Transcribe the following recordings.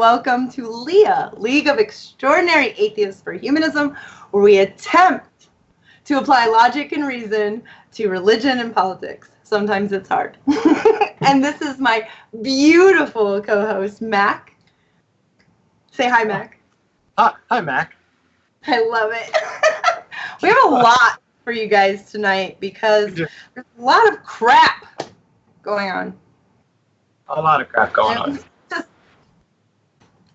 welcome to LEAH, League of Extraordinary Atheists for Humanism, where we attempt to apply logic and reason to religion and politics. Sometimes it's hard. And this is my beautiful co-host, Mac. Say hi, Mac. Hi, Mac. I love it. We have a lot for you guys tonight because there's a lot of crap going on. A lot of crap going on. Just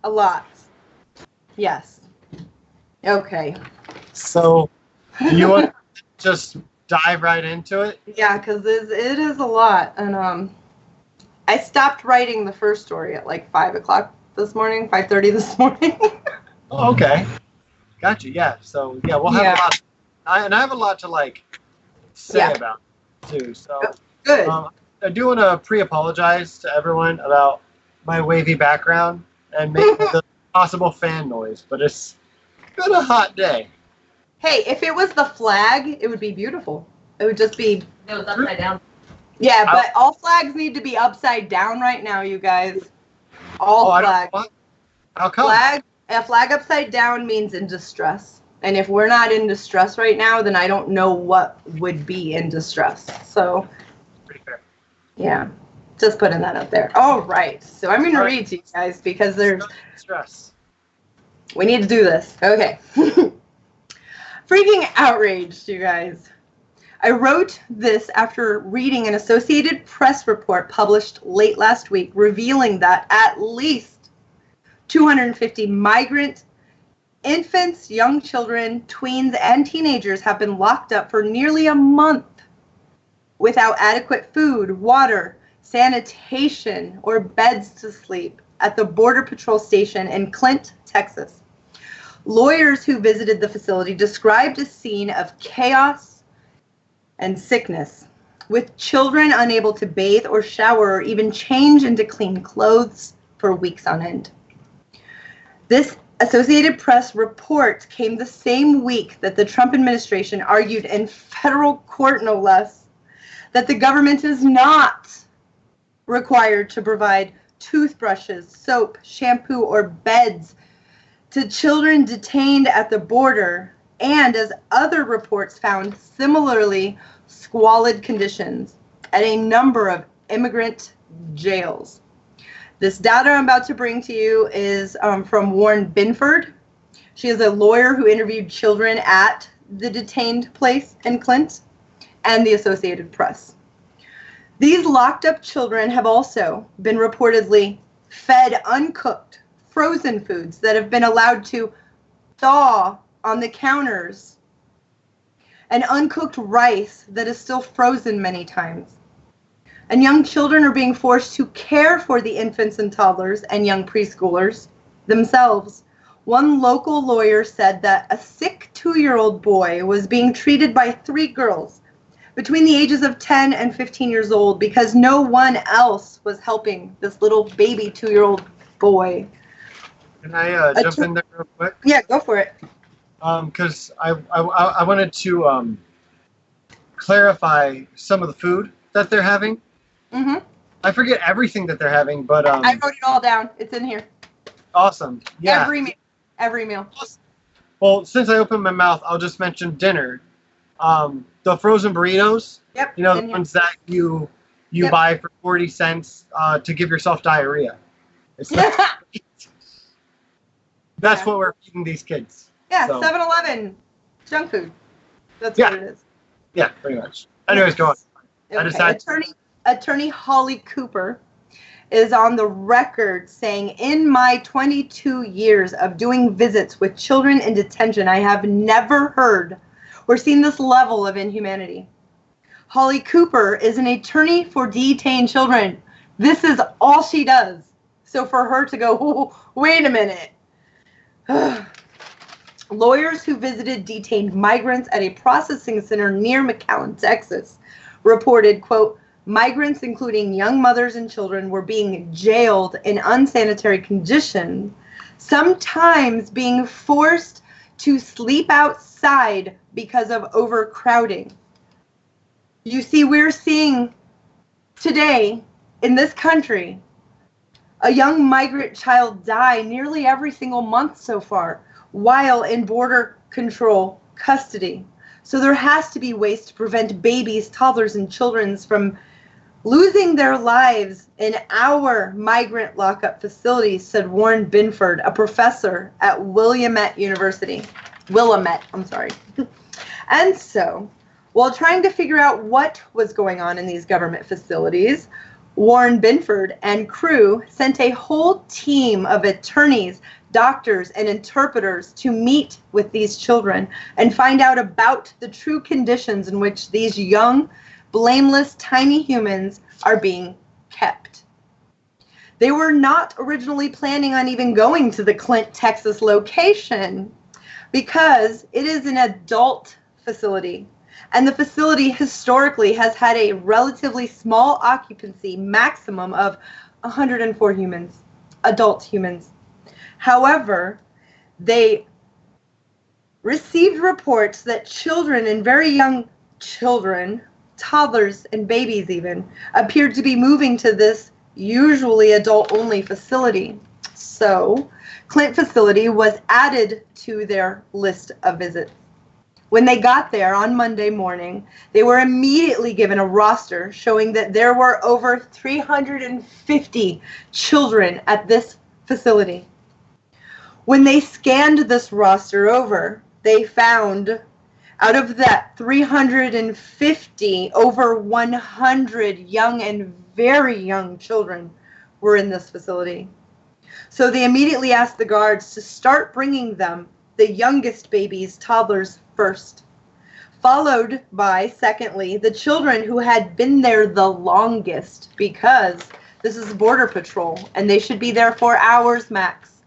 a lot. Yes. Okay. So, you want to just dive right into it? Yeah, because it is a lot. And I stopped writing the first story at like 5 o'clock this morning, 5:30 this morning. Oh, okay. Gotcha. Yeah. So, yeah, we'll have a lot. And I have a lot to, say about it, too. So, good. I do want to pre-apologize to everyone about my wavy background and make the possible fan noise, but it's been a hot day. Hey, if it was the flag, it would be beautiful. It would just be... It was upside down. Yeah, but all flags need to be upside down right now, you guys. All flags. How come? A flag upside down means in distress. And if we're not in distress right now, then I don't know what would be in distress. So, pretty fair. Yeah, just putting that up there. All right, so I'm going to read to you guys because there's... Stress. We need to do this. Okay. Freaking outraged, you guys. I wrote this after reading an Associated Press report published late last week revealing that at least 250 migrant infants, young children, tweens, and teenagers have been locked up for nearly a month without adequate food, water, sanitation, or beds to sleep at the Border Patrol station in Flint, Texas. Lawyers who visited the facility described a scene of chaos and sickness, with children unable to bathe or shower or even change into clean clothes for weeks on end. This Associated Press report came the same week that the Trump administration argued in federal court, no less, that the government is not required to provide toothbrushes, soap, shampoo, or beds to children detained at the border, and as other reports found, similarly squalid conditions at a number of immigrant jails. This data I'm about to bring to you is from Warren Binford. She is a lawyer who interviewed children at the detained place in Flint and the Associated Press. These locked up children have also been reportedly fed uncooked, frozen foods that have been allowed to thaw on the counters, and uncooked rice that is still frozen many times. And young children are being forced to care for the infants and toddlers and young preschoolers themselves. One local lawyer said that a sick 2-year-old boy was being treated by 3 girls between the ages of 10 and 15 years old because no one else was helping this little baby 2-year-old boy. Can I jump in there real quick? Yeah, go for it. Because I wanted to clarify some of the food that they're having. Mm-hmm. I forget everything that they're having, but I wrote it all down. It's in here. Awesome. Yeah. Every meal. Well, since I opened my mouth, I'll just mention dinner. The frozen burritos. Yep. You know, the ones that you buy for 40 cents to give yourself diarrhea. It's that's what we're feeding these kids. Yeah, so. 7-Eleven junk food. That's what it is. Yeah, pretty much. Anyways, go on. Okay. Attorney Holly Cooper is on the record saying, in my 22 years of doing visits with children in detention, I have never heard or seen this level of inhumanity. Holly Cooper is an attorney for detained children. This is all she does. So for her to go, oh, wait a minute. Lawyers who visited detained migrants at a processing center near McAllen, Texas, reported, quote, migrants, including young mothers and children, were being jailed in unsanitary conditions, sometimes being forced to sleep outside because of overcrowding. You see, we're seeing today in this country A young migrant child died nearly every single month so far while in border control custody. So there has to be ways to prevent babies, toddlers, and children from losing their lives in our migrant lockup facilities, said Warren Binford, a professor at Willamette University. And so, while trying to figure out what was going on in these government facilities, Warren Binford and crew sent a whole team of attorneys, doctors, and interpreters to meet with these children and find out about the true conditions in which these young, blameless, tiny humans are being kept. They were not originally planning on even going to the Clint, Texas location because it is an adult facility. And the facility historically has had a relatively small occupancy maximum of 104 humans, adult humans. However, they received reports that children and very young children, toddlers and babies even, appeared to be moving to this usually adult-only facility. So, Clint facility was added to their list of visits. When they got there on Monday morning, they were immediately given a roster showing that there were over 350 children at this facility. When they scanned this roster over, they found out of that 350, over 100 young and very young children were in this facility. So they immediately asked the guards to start bringing them the youngest babies, toddlers, first, followed by, secondly, the children who had been there the longest, because this is Border Patrol and they should be there for hours max.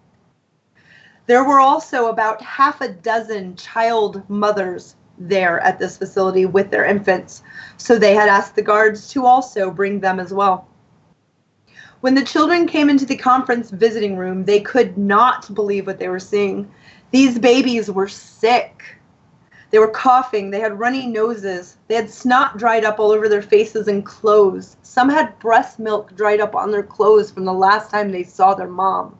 There were also about half a dozen child mothers there at this facility with their infants, so they had asked the guards to also bring them as well. When the children came into the conference visiting room, they could not believe what they were seeing. These babies were sick. They were coughing, they had runny noses, they had snot dried up all over their faces and clothes. Some had breast milk dried up on their clothes from the last time they saw their mom.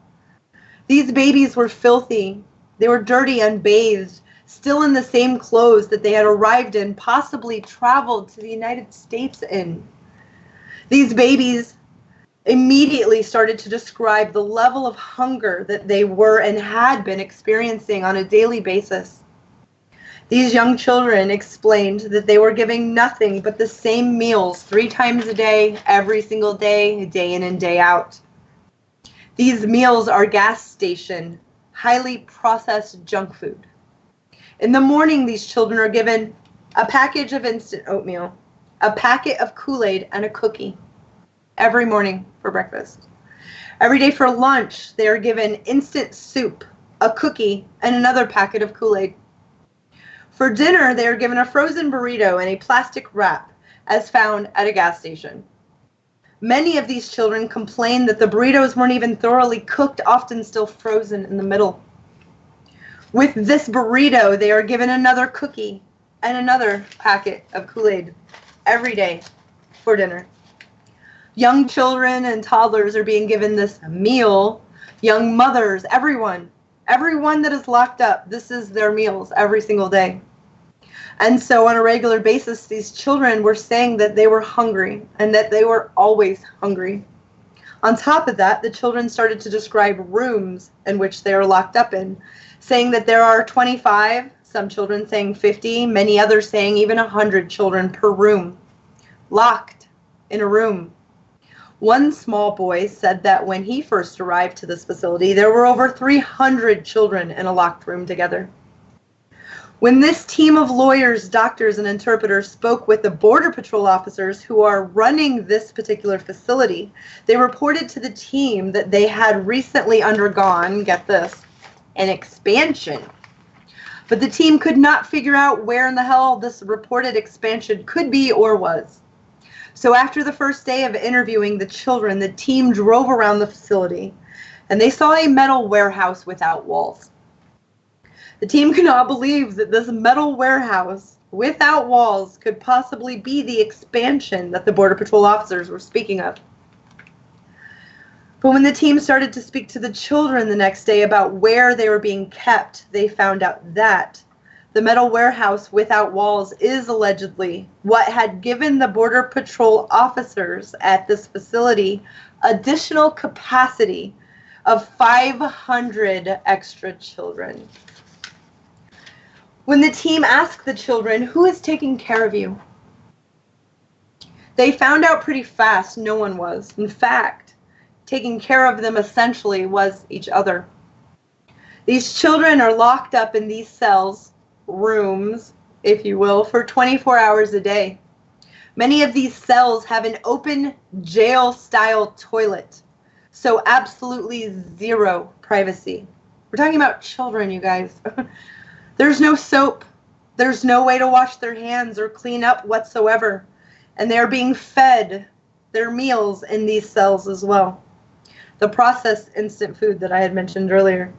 These babies were filthy, they were dirty, unbathed, still in the same clothes that they had arrived in, possibly traveled to the United States in. These babies immediately started to describe the level of hunger that they were and had been experiencing on a daily basis. These young children explained that they were giving nothing but the same meals 3 times a day, every single day, day in and day out. These meals are gas station, highly processed junk food. In the morning, these children are given a package of instant oatmeal, a packet of Kool-Aid, and a cookie every morning for breakfast. Every day for lunch, they are given instant soup, a cookie, and another packet of Kool-Aid. For dinner, they are given a frozen burrito and a plastic wrap, as found at a gas station. Many of these children complained that the burritos weren't even thoroughly cooked, often still frozen in the middle. With this burrito, they are given another cookie and another packet of Kool-Aid every day for dinner. Young children and toddlers are being given this meal. Young mothers, everyone that is locked up, this is their meals every single day. And so on a regular basis, these children were saying that they were hungry and that they were always hungry. On top of that, the children started to describe rooms in which they are locked up in, saying that there are 25, some children saying 50, many others saying even 100 children per room, locked in a room. One small boy said that when he first arrived to this facility, there were over 300 children in a locked room together. When this team of lawyers, doctors, and interpreters spoke with the Border Patrol officers who are running this particular facility, they reported to the team that they had recently undergone, get this, an expansion. But the team could not figure out where in the hell this reported expansion could be or was. So after the first day of interviewing the children, the team drove around the facility, and they saw a metal warehouse without walls. The team could not believe that this metal warehouse without walls could possibly be the expansion that the Border Patrol officers were speaking of. But when the team started to speak to the children the next day about where they were being kept, they found out that the metal warehouse without walls is allegedly what had given the Border Patrol officers at this facility additional capacity of 500 extra children. When the team asked the children, "Who is taking care of you?" they found out pretty fast no one was. In fact, taking care of them essentially was each other. These children are locked up in these cells, rooms, if you will, for 24 hours a day. Many of these cells have an open jail-style toilet, so absolutely zero privacy. We're talking about children, you guys. There's no soap. There's no way to wash their hands or clean up whatsoever. And they're being fed their meals in these cells as well. The processed instant food that I had mentioned earlier.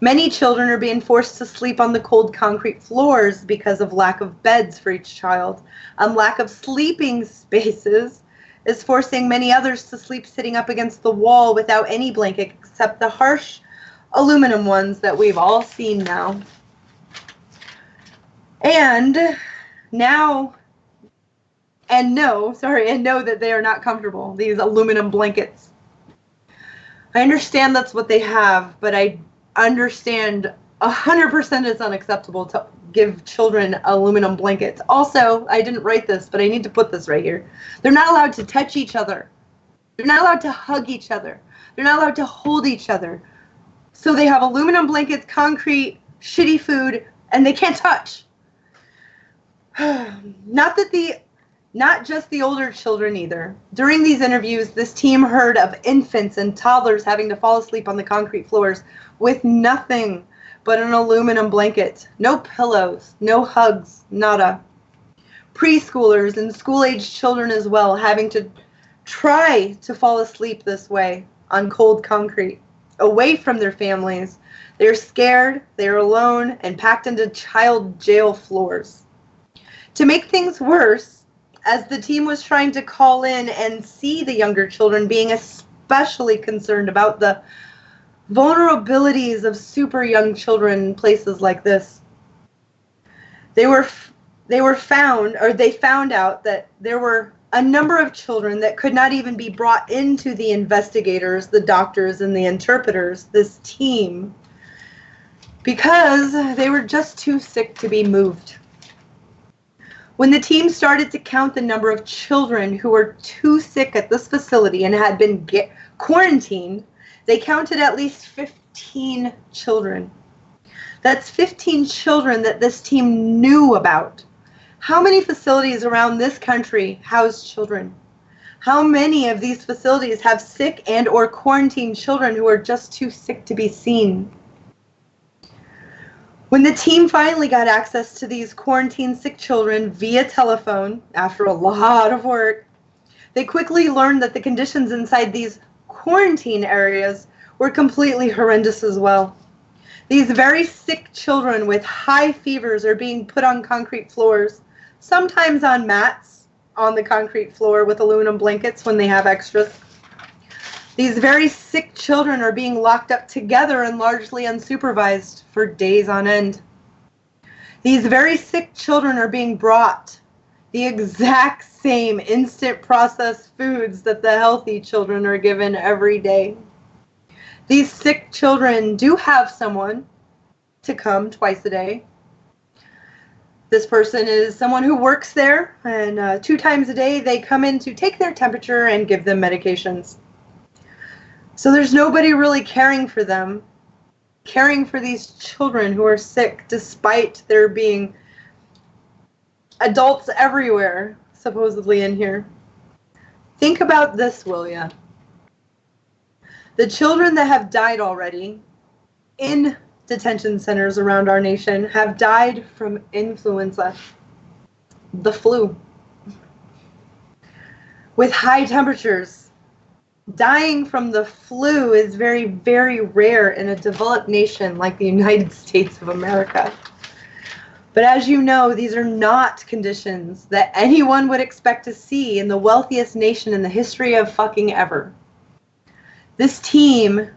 Many children are being forced to sleep on the cold concrete floors because of lack of beds for each child. And lack of sleeping spaces is forcing many others to sleep sitting up against the wall without any blanket except the harsh aluminum ones that we've all seen now. And know that they are not comfortable, these aluminum blankets. I understand that's what they have, but I understand 100% it's unacceptable to give children aluminum blankets. Also, I didn't write this, but I need to put this right here. They're not allowed to touch each other. They're not allowed to hug each other. They're not allowed to hold each other. So they have aluminum blankets, concrete, shitty food, and they can't touch. Not just the older children either. During these interviews, this team heard of infants and toddlers having to fall asleep on the concrete floors with nothing but an aluminum blanket. No pillows, no hugs, nada. Preschoolers and school-aged children as well having to try to fall asleep this way on cold concrete, away from their families. They're scared, they're alone, and packed into child jail floors. To make things worse, as the team was trying to call in and see the younger children, being especially concerned about the vulnerabilities of super young children in places like this, they found out that there were a number of children that could not even be brought into the investigators, the doctors, and the interpreters, this team, because they were just too sick to be moved. When the team started to count the number of children who were too sick at this facility and had been quarantined, they counted at least 15 children. That's 15 children that this team knew about. How many facilities around this country house children? How many of these facilities have sick and or quarantined children who are just too sick to be seen? When the team finally got access to these quarantined sick children via telephone, after a lot of work, they quickly learned that the conditions inside these quarantine areas were completely horrendous as well. These very sick children with high fevers are being put on concrete floors, sometimes on mats on the concrete floor with aluminum blankets when they have extras. These very sick children are being locked up together and largely unsupervised for days on end. These very sick children are being brought the exact same instant processed foods that the healthy children are given every day. These sick children do have someone to come twice a day. This person is someone who works there, and 2 times a day they come in to take their temperature and give them medications. So there's nobody really caring for them, caring for these children who are sick, despite there being adults everywhere, supposedly in here. Think about this, will ya? The children that have died already in detention centers around our nation have died from influenza, the flu, with high temperatures. Dying from the flu is very, very rare in a developed nation like the United States of America. But as you know, these are not conditions that anyone would expect to see in the wealthiest nation in the history of fucking ever. This team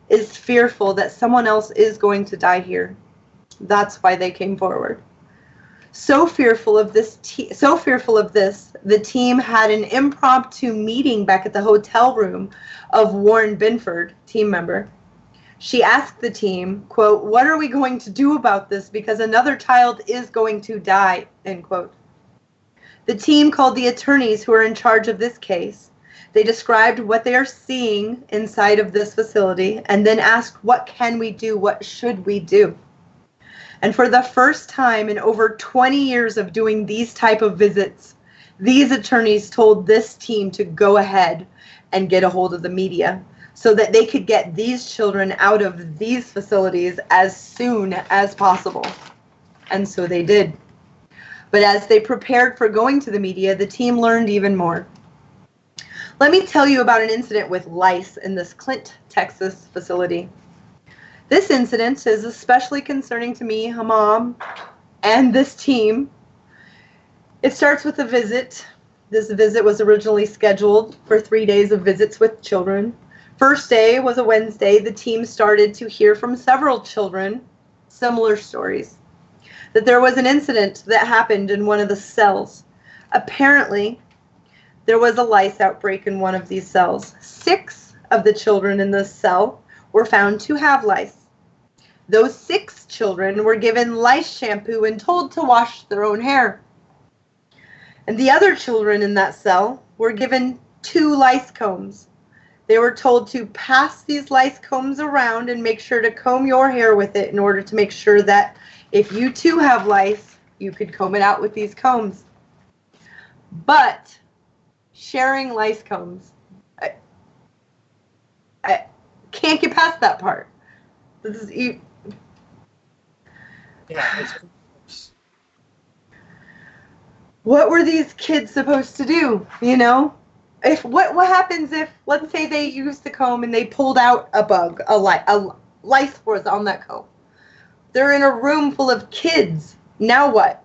is fearful that someone else is going to die here. That's why they came forward. So fearful of this, the team had an impromptu meeting back at the hotel room of Warren Binford, team member. She asked the team, quote, "What are we going to do about this? Because another child is going to die," end quote. The team called the attorneys who are in charge of this case. They described what they are seeing inside of this facility and then asked, what can we do? What should we do? And for the first time in over 20 years of doing these type of visits, these attorneys told this team to go ahead and get a hold of the media so that they could get these children out of these facilities as soon as possible. And so they did. But as they prepared for going to the media, the team learned even more. Let me tell you about an incident with lice in this Flint, Texas facility. This incident is especially concerning to me, a mom, and this team. It starts with a visit. This visit was originally scheduled for 3 days of visits with children. First day was a Wednesday. The team started to hear from several children similar stories. That there was an incident that happened in one of the cells. Apparently, there was a lice outbreak in one of these cells. 6 of the children in this cell were found to have lice. Those 6 children were given lice shampoo and told to wash their own hair. And the other children in that cell were given 2 lice combs. They were told to pass these lice combs around and make sure to comb your hair with it in order to make sure that if you too have lice, you could comb it out with these combs. But sharing lice combs, I can't get past that part. This is it's what were these kids supposed to do? You know, if what happens if, let's say, they used the comb and they pulled out a bug, a lice was on that comb. They're in a room full of kids. Now what?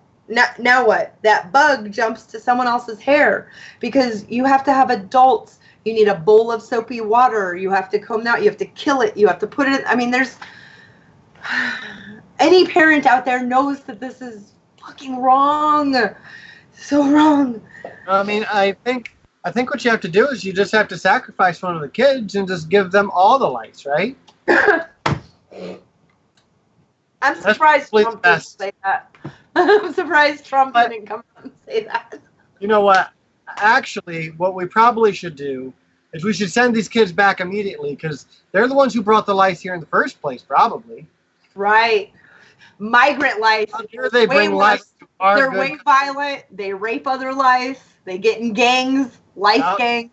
Now what? That bug jumps to someone else's hair because you have to have adults. You need a bowl of soapy water. You have to comb out. You have to kill it. You have to put it in. I mean, there's any parent out there knows that this is fucking wrong. So wrong. I mean, I think what you have to do is you just have to sacrifice one of the kids and just give them all the lice, right? I'm surprised Trump didn't say that. I'm surprised Trump didn't come out and say that. You know what? Actually, what we probably should do is we should send these kids back immediately because they're the ones who brought the lice here in the first place, probably. Right. Migrant lice. How dare they bring lice to our They're good way violent. They rape other lice. They get in gangs, lice gangs.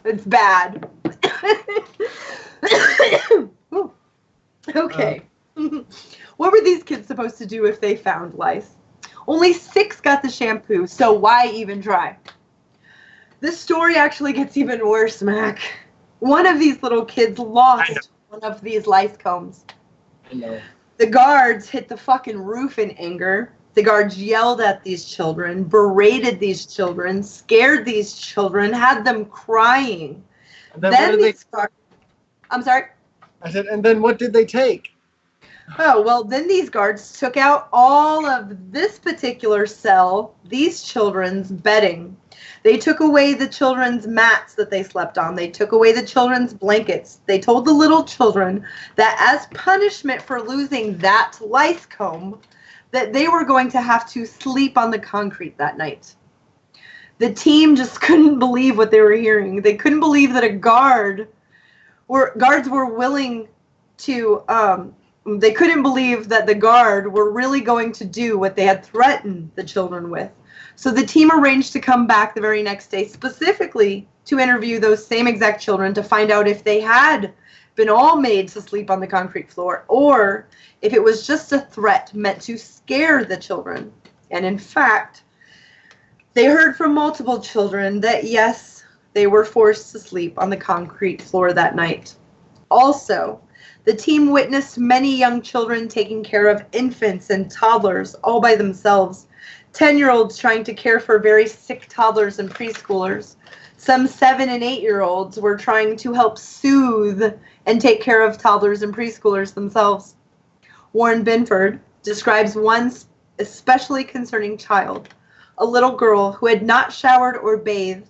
It's bad. Okay. What were these kids supposed to do if they found lice? Only 6 got the shampoo, so why even try? This story actually gets even worse, Mac. One of these little kids lost one of these lice combs. I know. The guards hit the fucking roof in anger. The guards yelled at these children, berated these children, scared these children, had them crying. Then these guards, I'm sorry? I said, and then what did they take? Oh, well, then these guards took out all of this particular cell, these children's bedding. They took away the children's mats that they slept on. They took away the children's blankets. They told the little children that as punishment for losing that lice comb, that they were going to have to sleep on the concrete that night. The team just couldn't believe what they were hearing. They couldn't believe that guards were willing to, they couldn't believe that the guard were really going to do what they had threatened the children with. So the team arranged to come back the very next day specifically to interview those same exact children to find out if they had been all made to sleep on the concrete floor or if it was just a threat meant to scare the children. And in fact, they heard from multiple children that yes, they were forced to sleep on the concrete floor that night. Also, the team witnessed many young children taking care of infants and toddlers all by themselves. 10-year-olds trying to care for very sick toddlers and preschoolers. Some 7 and 8-year-olds were trying to help soothe and take care of toddlers and preschoolers themselves. Warren Binford describes one especially concerning child, a little girl who had not showered or bathed,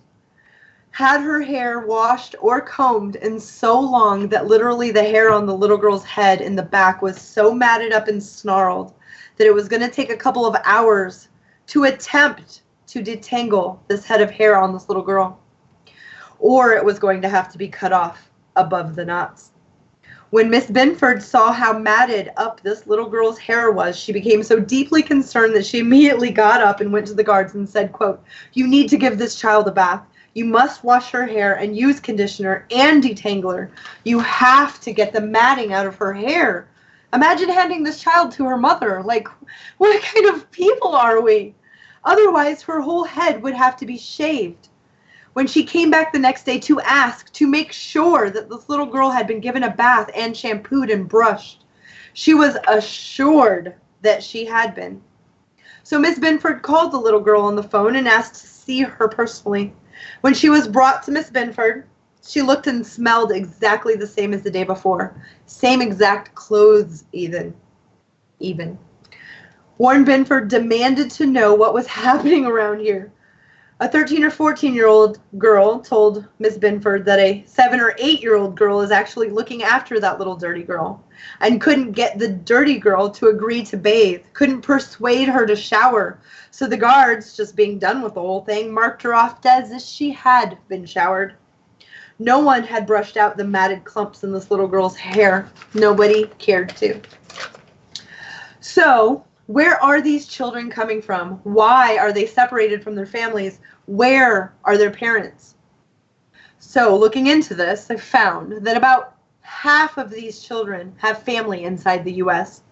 had her hair washed or combed in so long that literally the hair on the little girl's head in the back was so matted up and snarled that it was going to take a couple of hours to attempt to detangle this head of hair on this little girl, or it was going to have to be cut off above the knots. When Miss Binford saw how matted up this little girl's hair was, she became so deeply concerned that she immediately got up and went to the guards and said, quote, "You need to give this child a bath. You must wash her hair and use conditioner and detangler. You have to get the matting out of her hair." Imagine handing this child to her mother. Like, what kind of people are we? Otherwise, her whole head would have to be shaved. When she came back the next day to ask to make sure that this little girl had been given a bath and shampooed and brushed, she was assured that she had been. So Miss Binford called the little girl on the phone and asked to see her personally. When she was brought to Miss Binford, she looked and smelled exactly the same as the day before. Same exact clothes even. Warren Binford demanded to know what was happening around here. A 13 or 14-year-old girl told Miss Binford that a 7 or 8-year-old girl is actually looking after that little dirty girl and couldn't get the dirty girl to agree to bathe, couldn't persuade her to shower. So the guards, just being done with the whole thing, marked her off as if she had been showered. No one had brushed out the matted clumps in this little girl's hair. Nobody cared to. So, where are these children coming from? Why are they separated from their families? Where are their parents? So, looking into this, I found that about half of these children have family inside the U.S.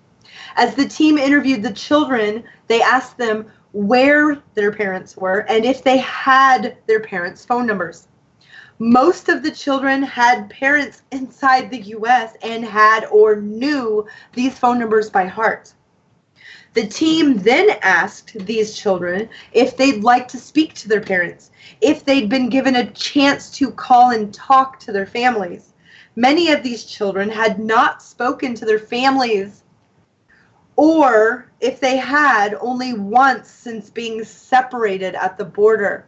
As the team interviewed the children, they asked them where their parents were and if they had their parents' phone numbers. Most of the children had parents inside the U.S. and had or knew these phone numbers by heart. The team then asked these children if they'd like to speak to their parents, if they'd been given a chance to call and talk to their families. Many of these children had not spoken to their families, or if they had, only once since being separated at the border.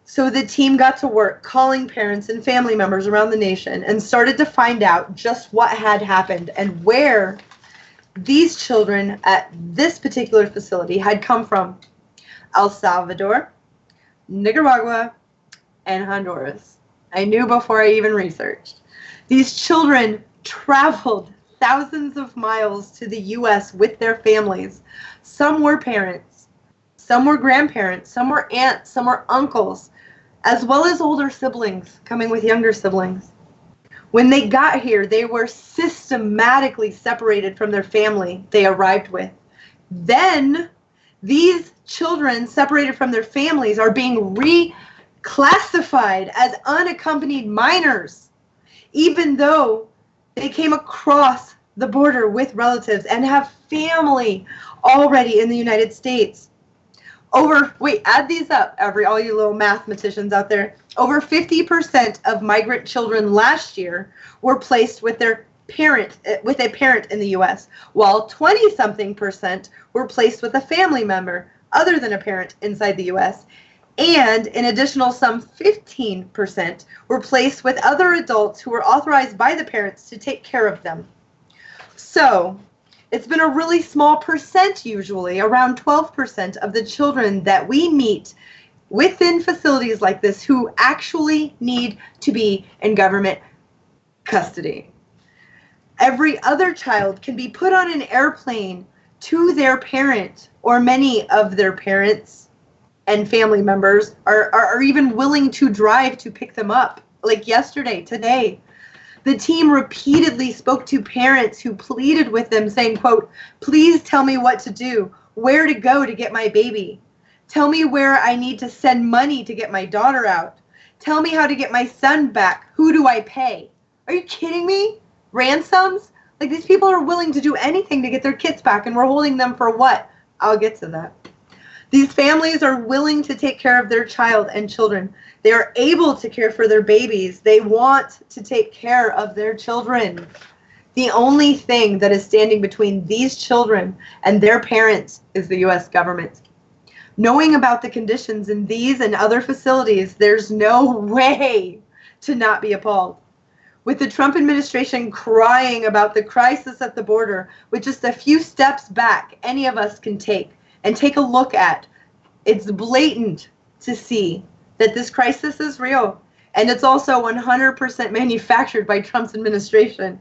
So the team got to work calling parents and family members around the nation and started to find out just what had happened and where these children at this particular facility had come from: El Salvador, Nicaragua, and Honduras. I knew before I even researched. These children traveled thousands of miles to the U.S. with their families. Some were parents, some were grandparents, some were aunts, some were uncles, as well as older siblings coming with younger siblings. When they got here, they were systematically separated from their family they arrived with. Then, these children separated from their families are being reclassified as unaccompanied minors, even though they came across the border with relatives and have family already in the United States. Add these up, all you little mathematicians out there. Over 50% of migrant children last year were placed with a parent in the U.S., while 20-something% were placed with a family member other than a parent inside the U.S., and an additional some 15% were placed with other adults who were authorized by the parents to take care of them. So, it's been a really small percent usually, around 12% of the children that we meet within facilities like this who actually need to be in government custody. Every other child can be put on an airplane to their parent, or many of their parents and family members are even willing to drive to pick them up, like yesterday, today. The team repeatedly spoke to parents who pleaded with them saying, quote, "Please tell me what to do, where to go to get my baby. Tell me where I need to send money to get my daughter out. Tell me how to get my son back. Who do I pay?" Are you kidding me? Ransoms? Like, these people are willing to do anything to get their kids back, and we're holding them for what? I'll get to that. These families are willing to take care of their child and children. They are able to care for their babies. They want to take care of their children. The only thing that is standing between these children and their parents is the U.S. government. Knowing about the conditions in these and other facilities, there's no way to not be appalled. With the Trump administration crying about the crisis at the border, with just a few steps back any of us can take and take a look at, it's blatant to see that this crisis is real, and it's also 100% manufactured by Trump's administration.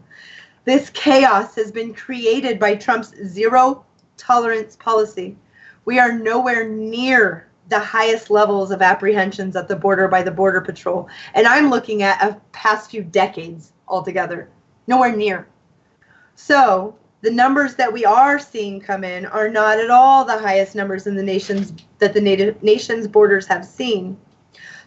This chaos has been created by Trump's zero tolerance policy. We are nowhere near the highest levels of apprehensions at the border by the Border Patrol, and I'm looking at a past few decades altogether. Nowhere near. So the numbers that we are seeing come in are not at all the highest numbers in the nation's borders have seen.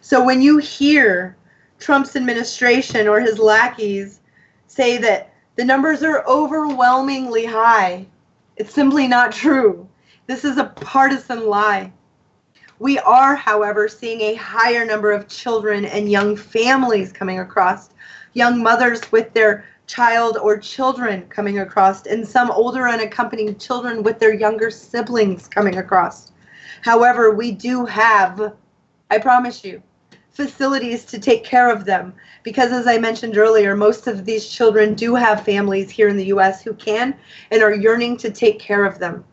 So when you hear Trump's administration or his lackeys say that the numbers are overwhelmingly high, it's simply not true. This is a partisan lie. We are, however, seeing a higher number of children and young families coming across, young mothers with their child or children coming across, and some older unaccompanied children with their younger siblings coming across. However, we do have, I promise you, facilities to take care of them, because as I mentioned earlier, most of these children do have families here in the U.S. who can and are yearning to take care of them.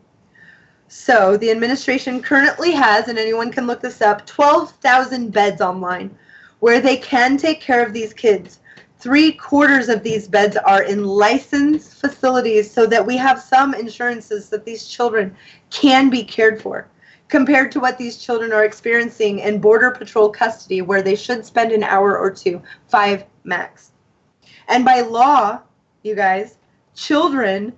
So the administration currently has, and anyone can look this up, 12,000 beds online where they can take care of these kids. 3/4 of these beds are in licensed facilities so that we have some insurances that these children can be cared for, compared to what these children are experiencing in Border Patrol custody, where they should spend an hour or two, 5 max. And by law, you guys, children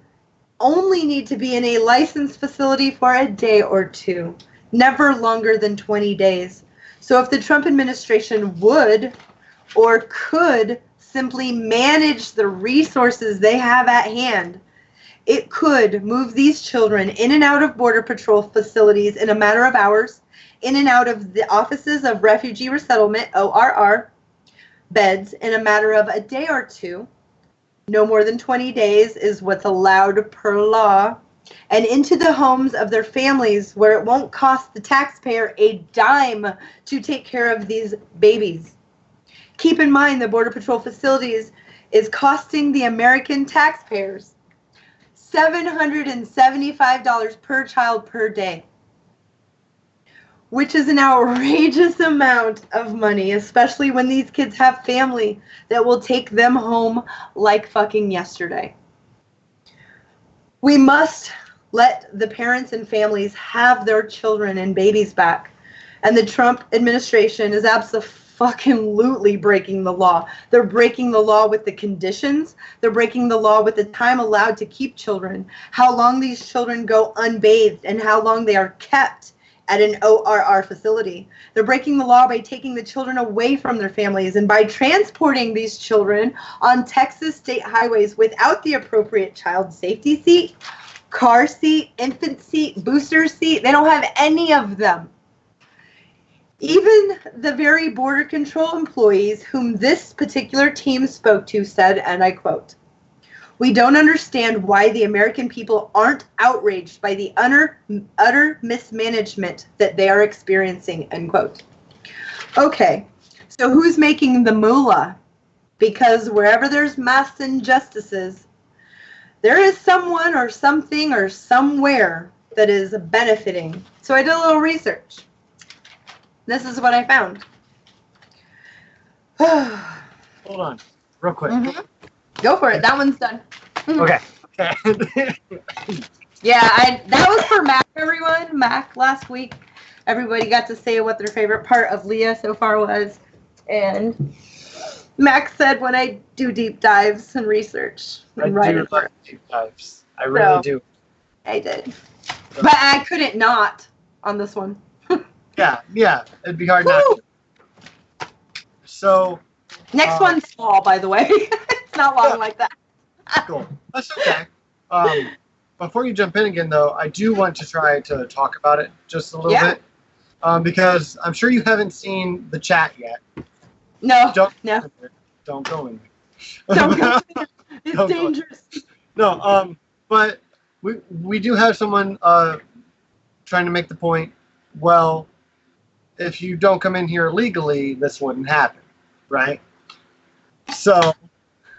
only need to be in a licensed facility for a day or two, never longer than 20 days. So if the Trump administration would or could simply manage the resources they have at hand, it could move these children in and out of Border Patrol facilities in a matter of hours, in and out of the offices of Refugee Resettlement, ORR, beds in a matter of a day or two. No more than 20 days is what's allowed per law, and into the homes of their families where it won't cost the taxpayer a dime to take care of these babies. Keep in mind, the Border Patrol facilities is costing the American taxpayers $775 per child per day, which is an outrageous amount of money, especially when these kids have family that will take them home like fucking yesterday. We must let the parents and families have their children and babies back. And the Trump administration is absolutely breaking the law. They're breaking the law with the conditions. They're breaking the law with the time allowed to keep children, how long these children go unbathed, and how long they are kept at an ORR facility. They're breaking the law by taking the children away from their families and by transporting these children on Texas state highways without the appropriate child safety seat, car seat, infant seat, booster seat. They don't have any of them. Even the very border control employees whom this particular team spoke to said, and I quote, "We don't understand why the American people aren't outraged by the utter mismanagement that they are experiencing," end quote. Okay, so who's making the moolah? Because wherever there's mass injustices, there is someone or something or somewhere that is benefiting. So I did a little research. This is what I found. Hold on, real quick. Mm-hmm. Go for it. That one's done. Okay. Yeah, that was for Mac, everyone. Mac last week. Everybody got to say what their favorite part of LEAH so far was. And Mac said when I do deep dives and research. I do love deep dives. I really do. I did. But I couldn't not on this one. Yeah. It'd be hard not to. So. Next one's small, by the way. It's not long like that. Cool. That's okay. before you jump in again, though, I do want to try to talk about it just a little bit, because I'm sure you haven't seen the chat yet. No, Don't no. Don't go in Don't go there. there. It's dangerous. No, but we do have someone trying to make the point, well, if you don't come in here legally, this wouldn't happen, right? So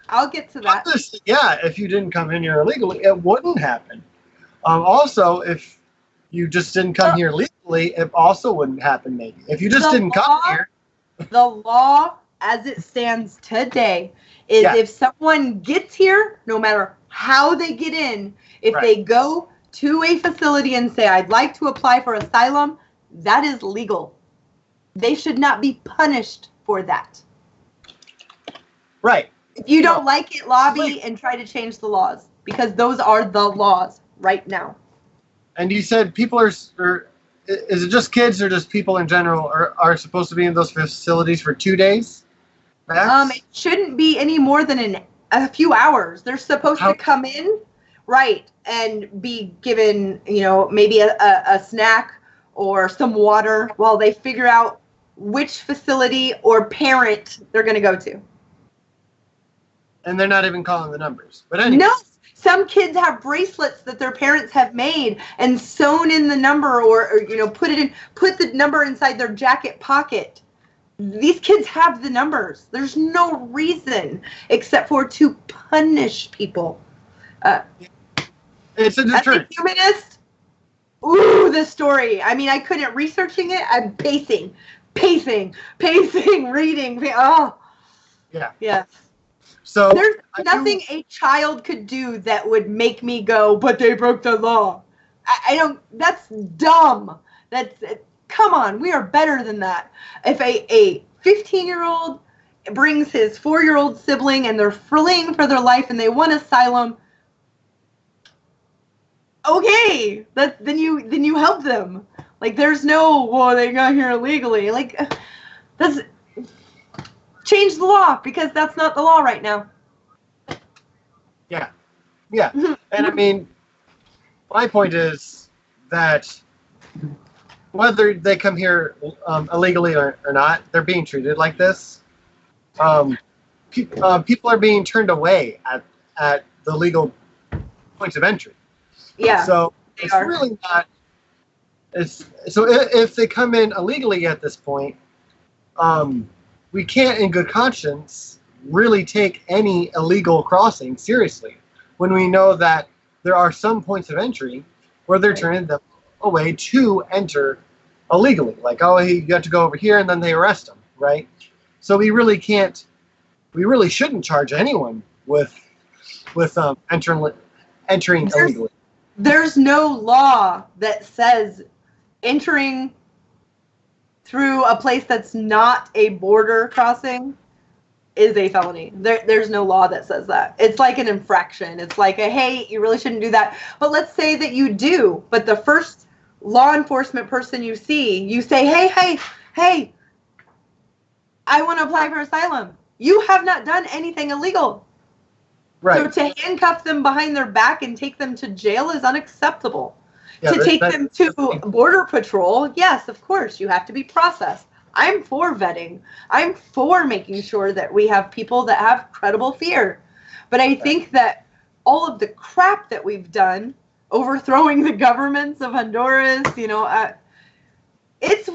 I'll get to that. obviously, yeah, if you didn't come in here illegally, it wouldn't happen. Also, if you just didn't come here legally, it also wouldn't happen, maybe. If you just didn't come here. The law, as it stands today, is if someone gets here, no matter how they get in, if they go to a facility and say, I'd like to apply for asylum, that is legal. They should not be punished for that. Right. If you don't like it, lobby and try to change the laws, because those are the laws right now. And you said people are, or is it just kids or just people in general are supposed to be in those facilities for 2 days? It shouldn't be any more than a few hours. They're supposed to come in, and be given, maybe a snack or some water while they figure out which facility or parent they're going to go to. And they're not even calling the numbers. But anyway. No, some kids have bracelets that their parents have made and sewn in the number, or put the number inside their jacket pocket. These kids have the numbers. There's no reason except for to punish people. It's a deterrent. As a humanist, this story. I mean, I couldn't researching it. I'm pacing, reading. Oh, yeah. Yes. So there's nothing a child could do that would make me go, but they broke the law. I don't. That's dumb. Come on, we are better than that. If a 15-year-old brings his 4-year-old sibling and they're fleeing for their life and they want asylum, okay, then you help them. Like, there's no, well, they got here illegally. Like, that's change the law, because that's not the law right now. Yeah. And I mean, my point is that whether they come here illegally or not, they're being treated like this. People are being turned away at the legal points of entry. Yeah. So it's really not. So if they come in illegally at this point, we can't, in good conscience, really take any illegal crossing seriously when we know that there are some points of entry where they're turning them away to enter illegally. Like, oh, you have to go over here, and then they arrest them, right? So we really shouldn't charge anyone with entering illegally. There's no law that says entering through a place that's not a border crossing is a felony. There's no law that says that. It's like an infraction. It's like hey, you really shouldn't do that. But let's say that you do, but the first law enforcement person you see, you say, hey, I want to apply for asylum. You have not done anything illegal. Right. So to handcuff them behind their back and take them to jail is unacceptable. Yeah, to take them to Border Patrol, yes, of course, you have to be processed. I'm for vetting. I'm for making sure that we have people that have credible fear. But I think that all of the crap that we've done, overthrowing the governments of Honduras, it's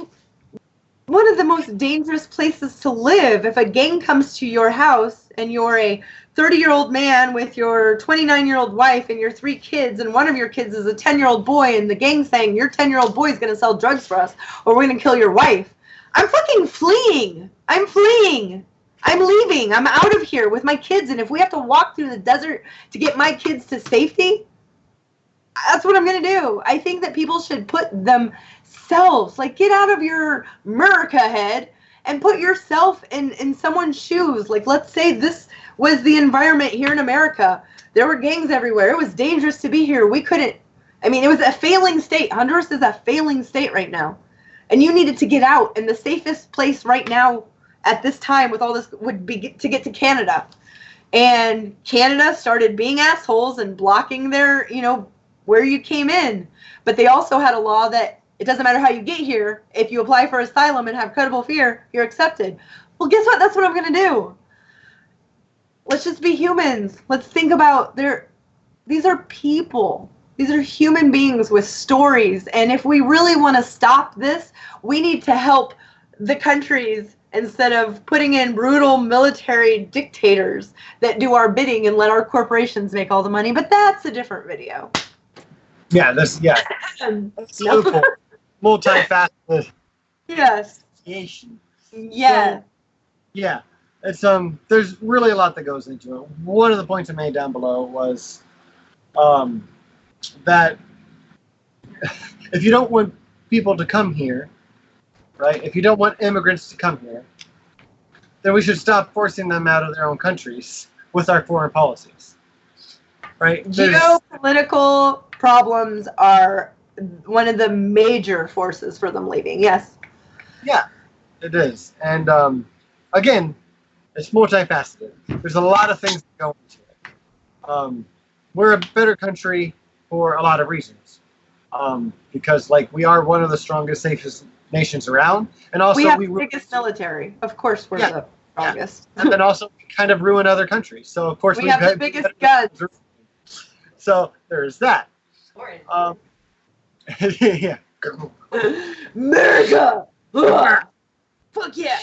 one of the most dangerous places to live. If a gang comes to your house and you're a 30-year-old man with your 29-year-old wife and your 3 kids, and one of your kids is a 10-year-old boy, and the gang's saying, your 10-year-old boy is going to sell drugs for us, or we're going to kill your wife. I'm fucking fleeing. I'm fleeing. I'm leaving. I'm out of here with my kids, and if we have to walk through the desert to get my kids to safety, that's what I'm going to do. I think that people should put themselves, like, get out of your America head and put yourself in someone's shoes. Like, let's say this was the environment here in America. There were gangs everywhere. It was dangerous to be here. We couldn't, it was a failing state. Honduras is a failing state right now. And you needed to get out. And the safest place right now at this time with all this would be to get to Canada. And Canada started being assholes and blocking their, where you came in. But they also had a law that it doesn't matter how you get here. If you apply for asylum and have credible fear, you're accepted. Well, guess what? That's what I'm going to do. Let's just be humans. Let's think about these are people. These are human beings with stories. And if we really want to stop this, we need to help the countries instead of putting in brutal military dictators that do our bidding and let our corporations make all the money. But that's a different video. Yeah, No. Multifaceted. Yes. Yes. Yeah. Yeah. It's there's really a lot that goes into it. One of the points I made down below was that if you don't want people to come here, right? If you don't want immigrants to come here, then we should stop forcing them out of their own countries with our foreign policies. Right? Geopolitical problems are one of the major forces for them leaving. Yes. Yeah, it is. And again, it's multifaceted. There's a lot of things that go into it. We're a better country for a lot of reasons. Because we are one of the strongest, safest nations around, and also we have the biggest military. Of course, we're the strongest. Yeah. And then also we kind of ruin other countries. So of course we have the biggest guns. So there's that. Yeah. America. Fuck yeah.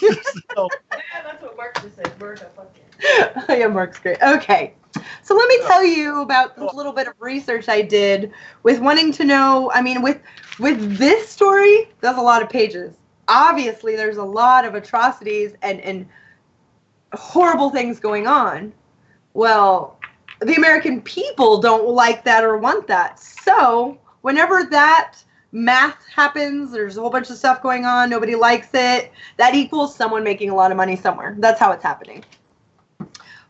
That's what Mark just said. America. Fuck yeah. Yeah, Mark's great. Okay. So let me tell you about this little bit of research I did with wanting to know, with this story, there's a lot of pages. Obviously, there's a lot of atrocities and horrible things going on. Well, the American people don't like that or want that. So whenever that math happens, there's a whole bunch of stuff going on, nobody likes it, that equals someone making a lot of money somewhere. That's how it's happening.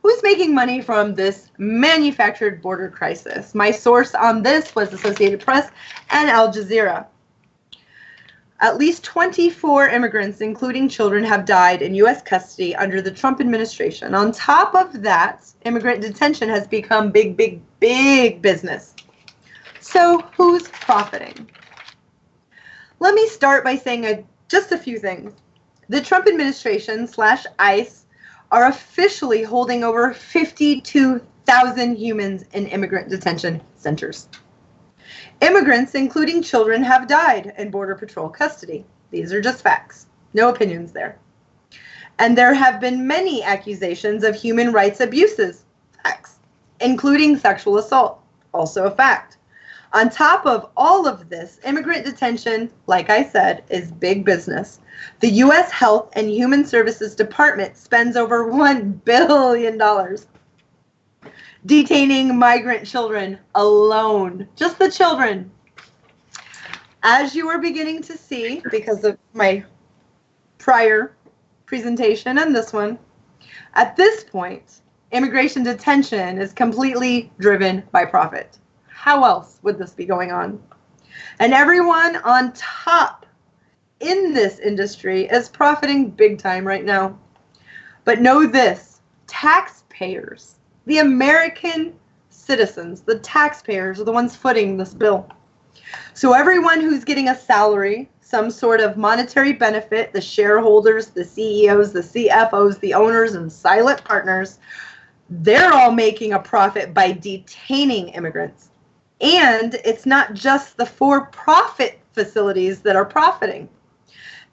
Who's making money from this manufactured border crisis? My source on this was Associated Press and Al Jazeera. At least 24 immigrants, including children, have died in U.S. custody under the Trump administration. On top of that, immigrant detention has become big, big, big business. So who's profiting? Let me start by saying just a few things. The Trump administration / ICE are officially holding over 52,000 humans in immigrant detention centers. Immigrants, including children, have died in Border Patrol custody. These are just facts. No opinions there. And there have been many accusations of human rights abuses. Facts. Including sexual assault. Also a fact. On top of all of this, immigrant detention, like I said, is big business. The U.S. Health and Human Services Department spends over $1 billion detaining migrant children alone. Just the children. As you are beginning to see, because of my prior presentation and this one, at this point, immigration detention is completely driven by profit. How else would this be going on? And everyone on top in this industry is profiting big time right now. But know this, taxpayers, the American citizens, the taxpayers are the ones footing this bill. So everyone who's getting a salary, some sort of monetary benefit, the shareholders, the CEOs, the CFOs, the owners, and silent partners, they're all making a profit by detaining immigrants. And it's not just the for-profit facilities that are profiting.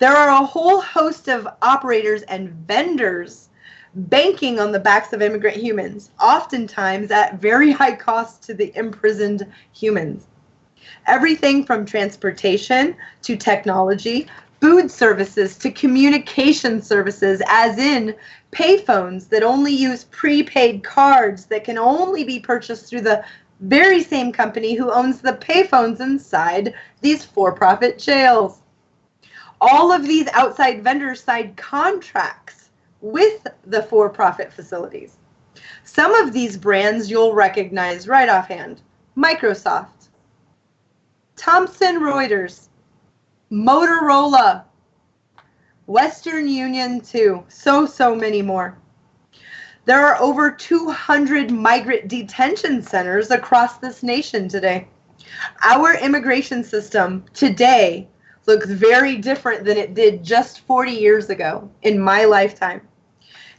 There are a whole host of operators and vendors banking on the backs of immigrant humans, oftentimes at very high cost to the imprisoned humans. Everything from transportation to technology, food services to communication services, as in payphones that only use prepaid cards that can only be purchased through the very same company who owns the payphones inside these for-profit jails. All of these outside vendors signed contracts with the for-profit facilities. Some of these brands you'll recognize right offhand. Microsoft, Thomson Reuters, Motorola, Western Union too, so many more. There are over 200 migrant detention centers across this nation today. Our immigration system today looks very different than it did just 40 years ago in my lifetime.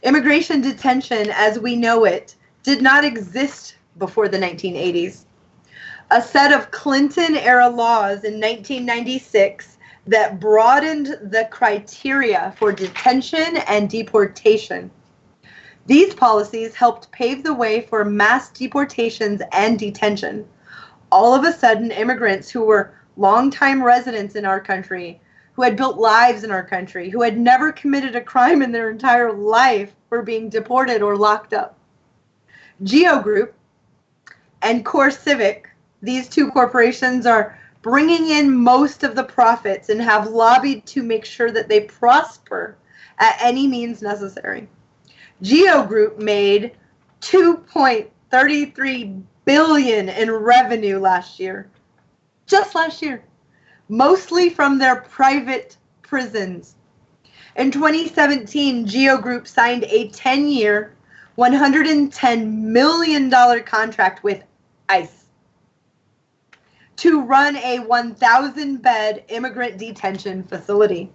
Immigration detention, as we know it, did not exist before the 1980s. A set of Clinton-era laws in 1996 that broadened the criteria for detention and deportation. These policies helped pave the way for mass deportations and detention. All of a sudden, immigrants who were longtime residents in our country, who had built lives in our country, who had never committed a crime in their entire life, were being deported or locked up. GEO Group and CoreCivic, these two corporations, are bringing in most of the profits and have lobbied to make sure that they prosper at any means necessary. GEO Group made $2.33 billion in revenue last year. Just last year. Mostly from their private prisons. In 2017, GEO Group signed a 10-year, $110 million contract with ICE to run a 1,000-bed immigrant detention facility.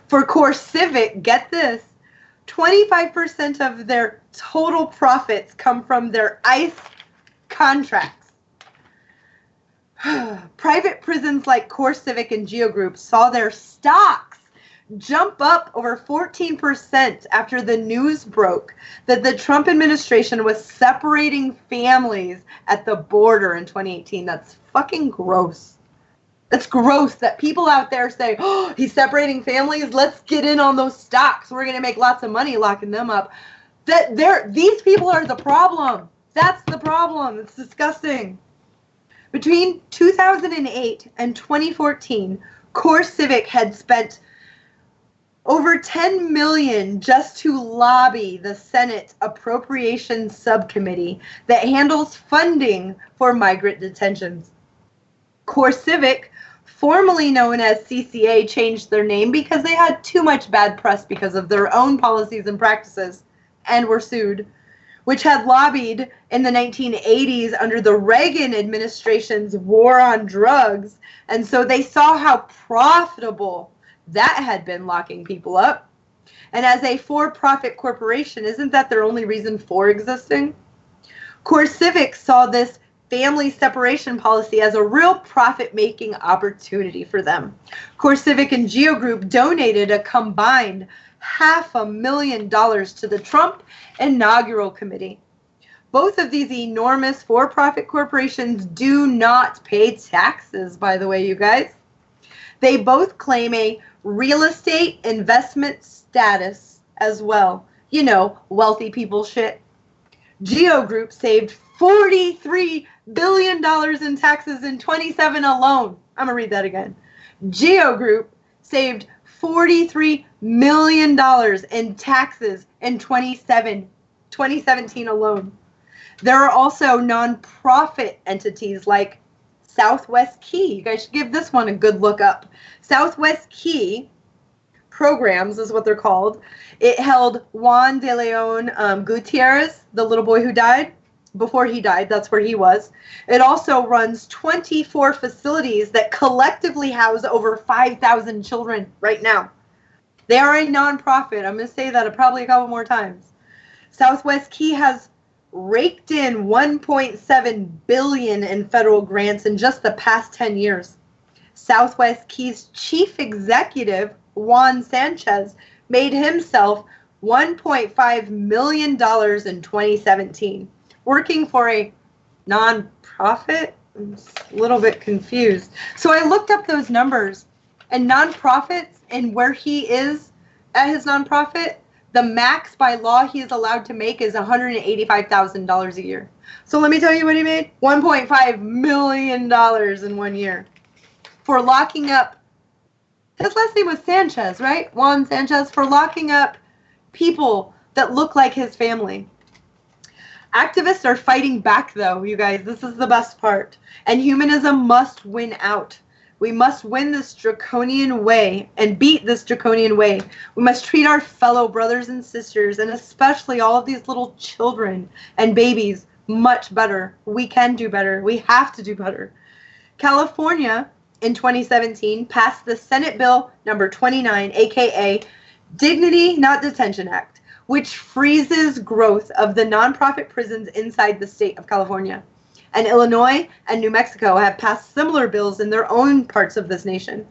For CoreCivic, get this, 25% of their total profits come from their ICE contracts. Private prisons like CoreCivic and GEO Group saw their stocks jump up over 14% after the news broke that the Trump administration was separating families at the border in 2018. That's fucking gross. It's gross that people out there say, oh, he's separating families. Let's get in on those stocks. We're going to make lots of money locking them up. These people are the problem. That's the problem. It's disgusting. Between 2008 and 2014, CoreCivic had spent over $10 million just to lobby the Senate Appropriations Subcommittee that handles funding for migrant detentions. CoreCivic, formerly known as CCA, changed their name because they had too much bad press because of their own policies and practices and were sued, which had lobbied in the 1980s under the Reagan administration's war on drugs. And so they saw how profitable that had been, locking people up. And as a for-profit corporation, isn't that their only reason for existing? CoreCivic saw this family separation policy as a real profit-making opportunity for them. CoreCivic and GEO Group donated a combined $500,000 to the Trump inaugural committee. Both of these enormous for-profit corporations do not pay taxes, by the way, you guys. They both claim a real estate investment status as well. You know, wealthy people shit. GEO Group saved $43 billion in taxes in 2017 alone. I'm going to read that again. GEO Group saved $43 million in taxes in 2017 alone. There are also nonprofit entities like Southwest Key. You guys should give this one a good look up. Southwest Key Programs is what they're called. It held Juan de Leon Gutierrez, the little boy who died. Before he died, that's where he was. It also runs 24 facilities that collectively house over 5,000 children right now. They are a nonprofit. I'm going to say that probably a couple more times. Southwest Key has raked in $1.7 billion in federal grants in just the past 10 years. Southwest Key's chief executive, Juan Sanchez, made himself $1.5 million in 2017, working for a nonprofit. I'm a little bit confused. So I looked up those numbers, and nonprofits and where he is at his nonprofit, the max by law he is allowed to make is $185,000 a year. So let me tell you what he made. $1.5 million in 1 year for locking up, his last name was Sanchez, right? Juan Sanchez, for locking up people that look like his family. Activists are fighting back, though, you guys. This is the best part. And humanism must win out. We must win this draconian way and beat this draconian way. We must treat our fellow brothers and sisters, and especially all of these little children and babies, much better. We can do better. We have to do better. California, in 2017, passed the Senate Bill number 29, aka Dignity Not Detention Act, which freezes growth of the nonprofit prisons inside the state of California. And Illinois and New Mexico have passed similar bills in their own parts of this nation.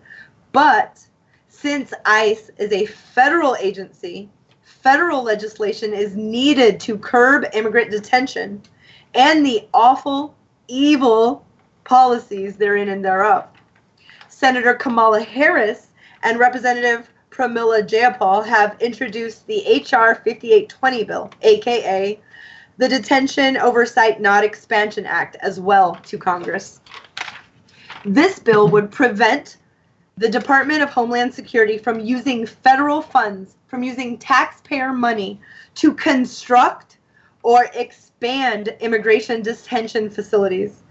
But since ICE is a federal agency, federal legislation is needed to curb immigrant detention and the awful, evil policies therein and thereof. Senator Kamala Harris and Representative Pramila Jayapal have introduced the H.R. 5820 bill, aka the Detention Oversight Not Expansion Act, as well to Congress. This bill would prevent the Department of Homeland Security from using federal funds, from using taxpayer money to construct or expand immigration detention facilities.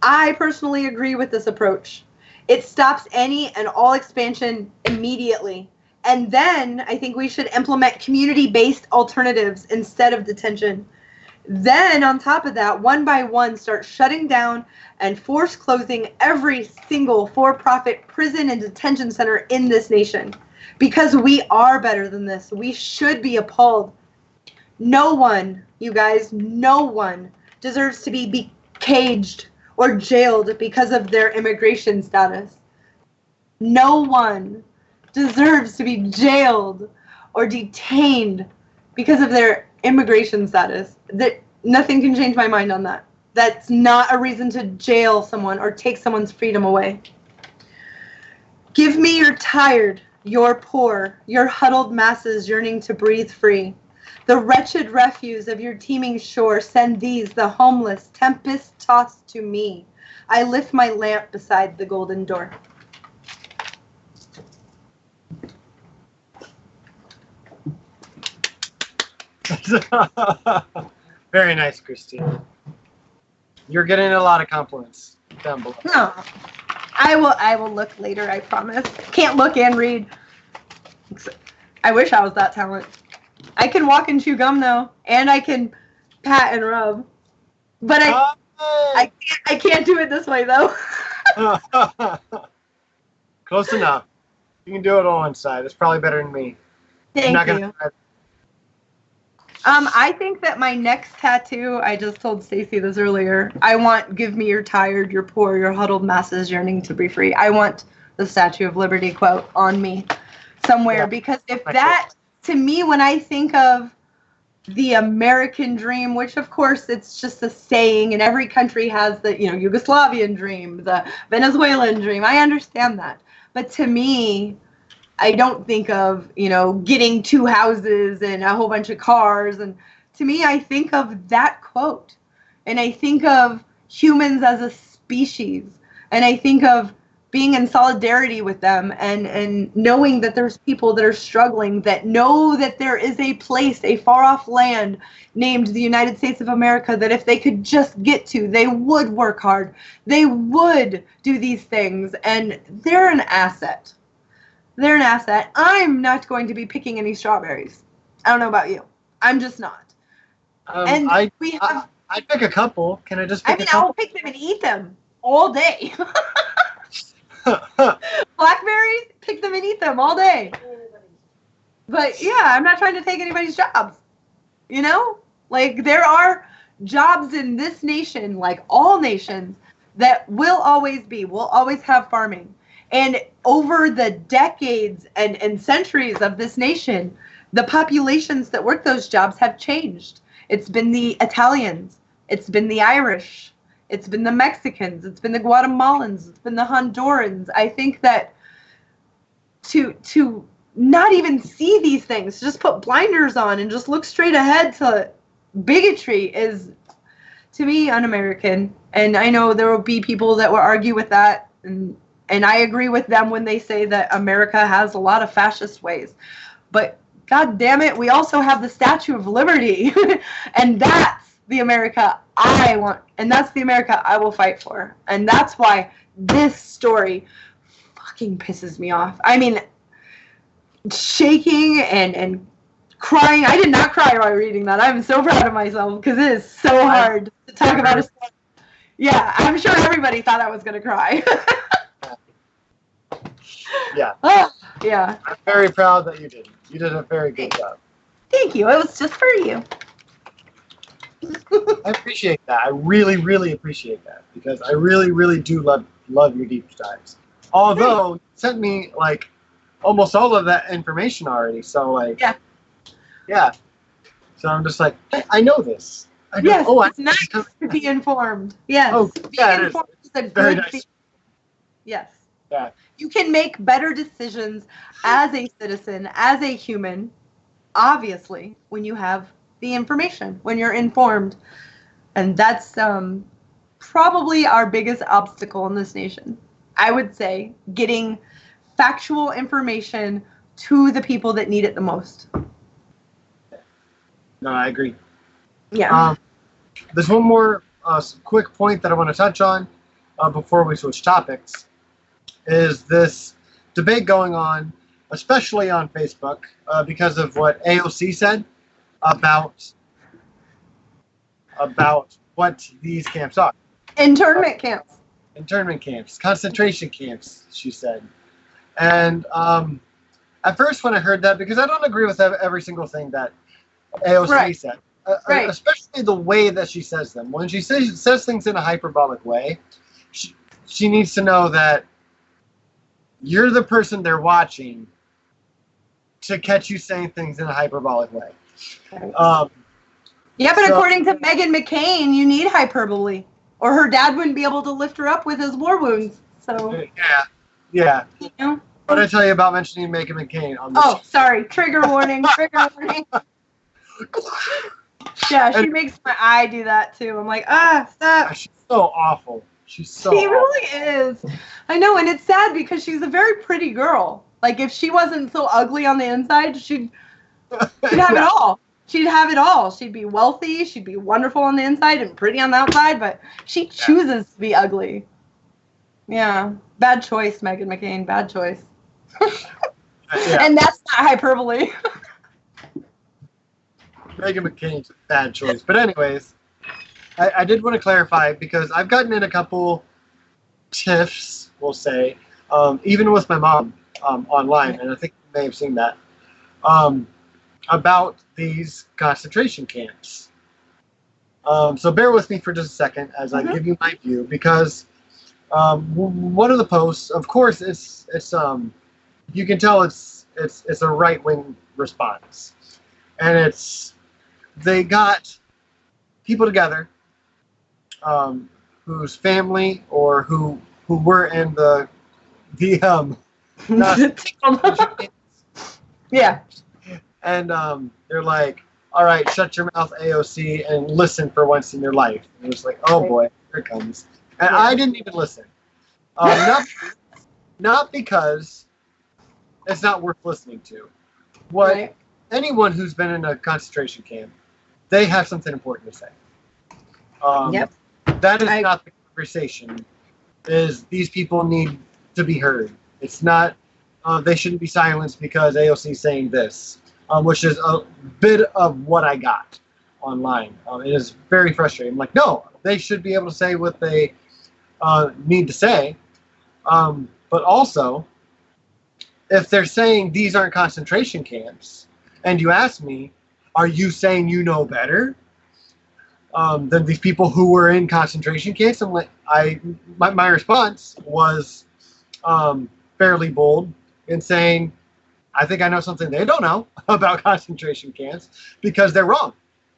I personally agree with this approach. It stops any and all expansion immediately. And then I think we should implement community-based alternatives instead of detention. Then, on top of that, one by one, start shutting down and force closing every single for-profit prison and detention center in this nation. Because we are better than this. We should be appalled. No one, you guys, no one deserves to be caged or jailed because of their immigration status. No one deserves to be jailed or detained because of their immigration status. That nothing can change my mind on that. That's not a reason to jail someone or take someone's freedom away. Give me your tired, your poor, your huddled masses yearning to breathe free. The wretched refuse of your teeming shore, send these, the homeless, tempest-tossed to me. I lift my lamp beside the golden door. Very nice, Christy. You're getting a lot of compliments down below. No, I will look later, I promise. Can't look and read. I wish I was that talented. I can walk and chew gum though, and I can pat and rub. But I can't do it this way though. Close enough. You can do it on one side. It's probably better than me. Thank you. I think that my next tattoo, I just told Stacy this earlier, I want give me your tired, your poor, your huddled masses yearning to be free. I want the Statue of Liberty quote on me somewhere, because if that, to me, when I think of the American dream, which of course it's just a saying and every country has the, Yugoslavian dream, the Venezuelan dream, I understand that. But to me, I don't think of, getting 2 houses and a whole bunch of cars. And to me, I think of that quote. And I think of humans as a species. And I think of being in solidarity with them and knowing that there's people that are struggling, that know that there is a place, a far-off land named the United States of America, that if they could just get to, they would work hard. They would do these things. And they're an asset. They're an asset. I'm not going to be picking any strawberries. I don't know about you. I'm just not. I'd pick a couple. Can I just pick a couple? I'll pick them and eat them all day. Blackberries, pick them and eat them all day. But yeah, I'm not trying to take anybody's jobs. There are jobs in this nation, like all nations, that will always have farming. And over the decades and centuries of this nation, the populations that work those jobs have changed. It's been the Italians. It's been the Irish. It's been the Mexicans. It's been the Guatemalans. It's been the Hondurans. I think that to not even see these things, just put blinders on and just look straight ahead to bigotry is, to me, un-American. And I know there will be people that will argue with that, and I agree with them when they say that America has a lot of fascist ways. But God damn it, we also have the Statue of Liberty. And that's the America I want. And that's the America I will fight for. And that's why this story fucking pisses me off. I mean, shaking and crying. I did not cry while reading that. I'm so proud of myself because it is so hard to talk about a story. Yeah, I'm sure everybody thought I was going to cry. Yeah. Yeah. I'm very proud that you did. You did a very good job. Thank you. It was just for you. I appreciate that. I really, really appreciate that because I really, really do love your deep dives. Although you sent me like almost all of that information already, so like yeah. So I'm just like, hey, I know this. I know, yes, oh, it's nice to be informed. Yes. Oh, yeah, being informed is a very good nice. thing. Yes. Yeah. You can make better decisions as a citizen, as a human, obviously, when you have the information, when you're informed. And that's probably our biggest obstacle in this nation. I would say getting factual information to the people that need it the most. No, I agree. Yeah. There's one more quick point that I want to touch on before we switch topics. Is this debate going on, especially on Facebook, because of what AOC said about what these camps are. Internment camps. Internment camps, concentration camps, she said. And at first when I heard that, because I don't agree with every single thing that AOC said, especially the way that she says them. When she says things in a hyperbolic way, she needs to know that you're the person they're watching to catch you saying things in a hyperbolic way. Yeah, but according to Meghan McCain, you need hyperbole, or her dad wouldn't be able to lift her up with his war wounds. So yeah. You know? What did I tell you about mentioning Meghan McCain on this? Oh, sorry. Trigger warning. Trigger warning. Yeah, she makes my eye do that too. I'm like, stop. She's so awful. She really is. I know, and it's sad because she's a very pretty girl. Like, if she wasn't so ugly on the inside, she'd have it all. She'd have it all. She'd be wealthy. She'd be wonderful on the inside and pretty on the outside, but she chooses to be ugly. Yeah. Bad choice, Meghan McCain. Bad choice. And that's not hyperbole. Meghan McCain's a bad choice. But anyways, I did want to clarify because I've gotten in a couple tiffs, we'll say, even with my mom online, and I think you may have seen that, about these concentration camps. So bear with me for just a second as I give you my view, because one of the posts, of course, it's you can tell it's a right-wing response, and they got people together whose family or who were in the yeah. And they're like, all right, shut your mouth, AOC, and listen for once in your life. And it's like, oh boy, here it comes. And I didn't even listen. Not because it's not worth listening to. Anyone who's been in a concentration camp, they have something important to say. That is not the conversation. Is these people need to be heard. It's not, they shouldn't be silenced because AOC is saying this, which is a bit of what I got online. It is very frustrating. I'm like, no, they should be able to say what they need to say. But also, if they're saying these aren't concentration camps, and you ask me, are you saying you know better than these people who were in concentration camps? I'm like, my response was fairly bold in saying, I think I know something they don't know about concentration camps because they're wrong.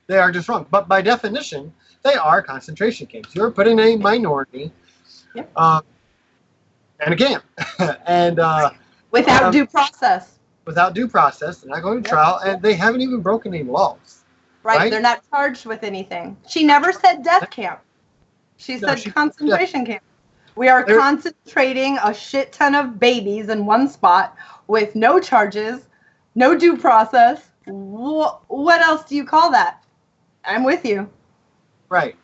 They are just wrong. But by definition, they are concentration camps. You're putting a minority in a camp. And without due process. Without due process. They're not going to trial, and they haven't even broken any laws. Right? They're not charged with anything. She never said death camp. She said concentration camp. We are concentrating a shit ton of babies in one spot with no charges, no due process. What else do you call that? I'm with you. Right.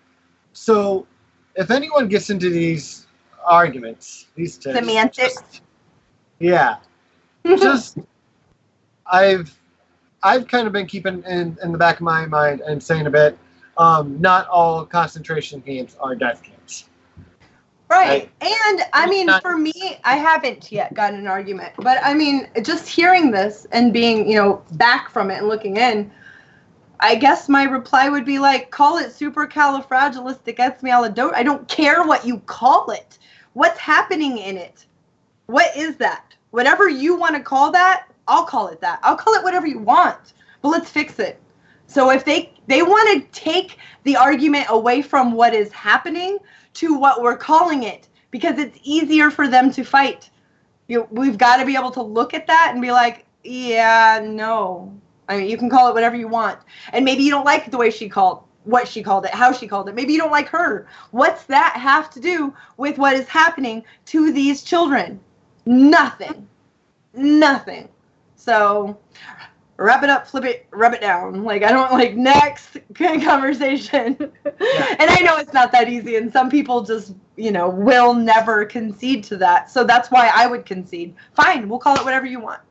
So if anyone gets into these arguments, these semantics, Yeah. Just, I've kind of been keeping in the back of my mind and saying a bit, not all concentration camps are death camps. Right. And I mean, for me, I haven't yet gotten an argument, but I mean, just hearing this and being, back from it and looking in, I guess my reply would be like, call it supercalifragilisticexpialidocious. I don't care what you call it. What's happening in it? What is that? Whatever you want to call that, I'll call it that. I'll call it whatever you want, but let's fix it. So if they want to take the argument away from what is happening to what we're calling it, because it's easier for them to fight. We've got to be able to look at that and be like, yeah, no. I mean, you can call it whatever you want. And maybe you don't like the way what she called it, how she called it. Maybe you don't like her. What's that have to do with what is happening to these children? Nothing. Nothing. So wrap it up, flip it, rub it down. Like, I don't like next conversation. Yeah. And I know it's not that easy, and some people just, will never concede to that. So that's why I would concede. Fine, we'll call it whatever you want.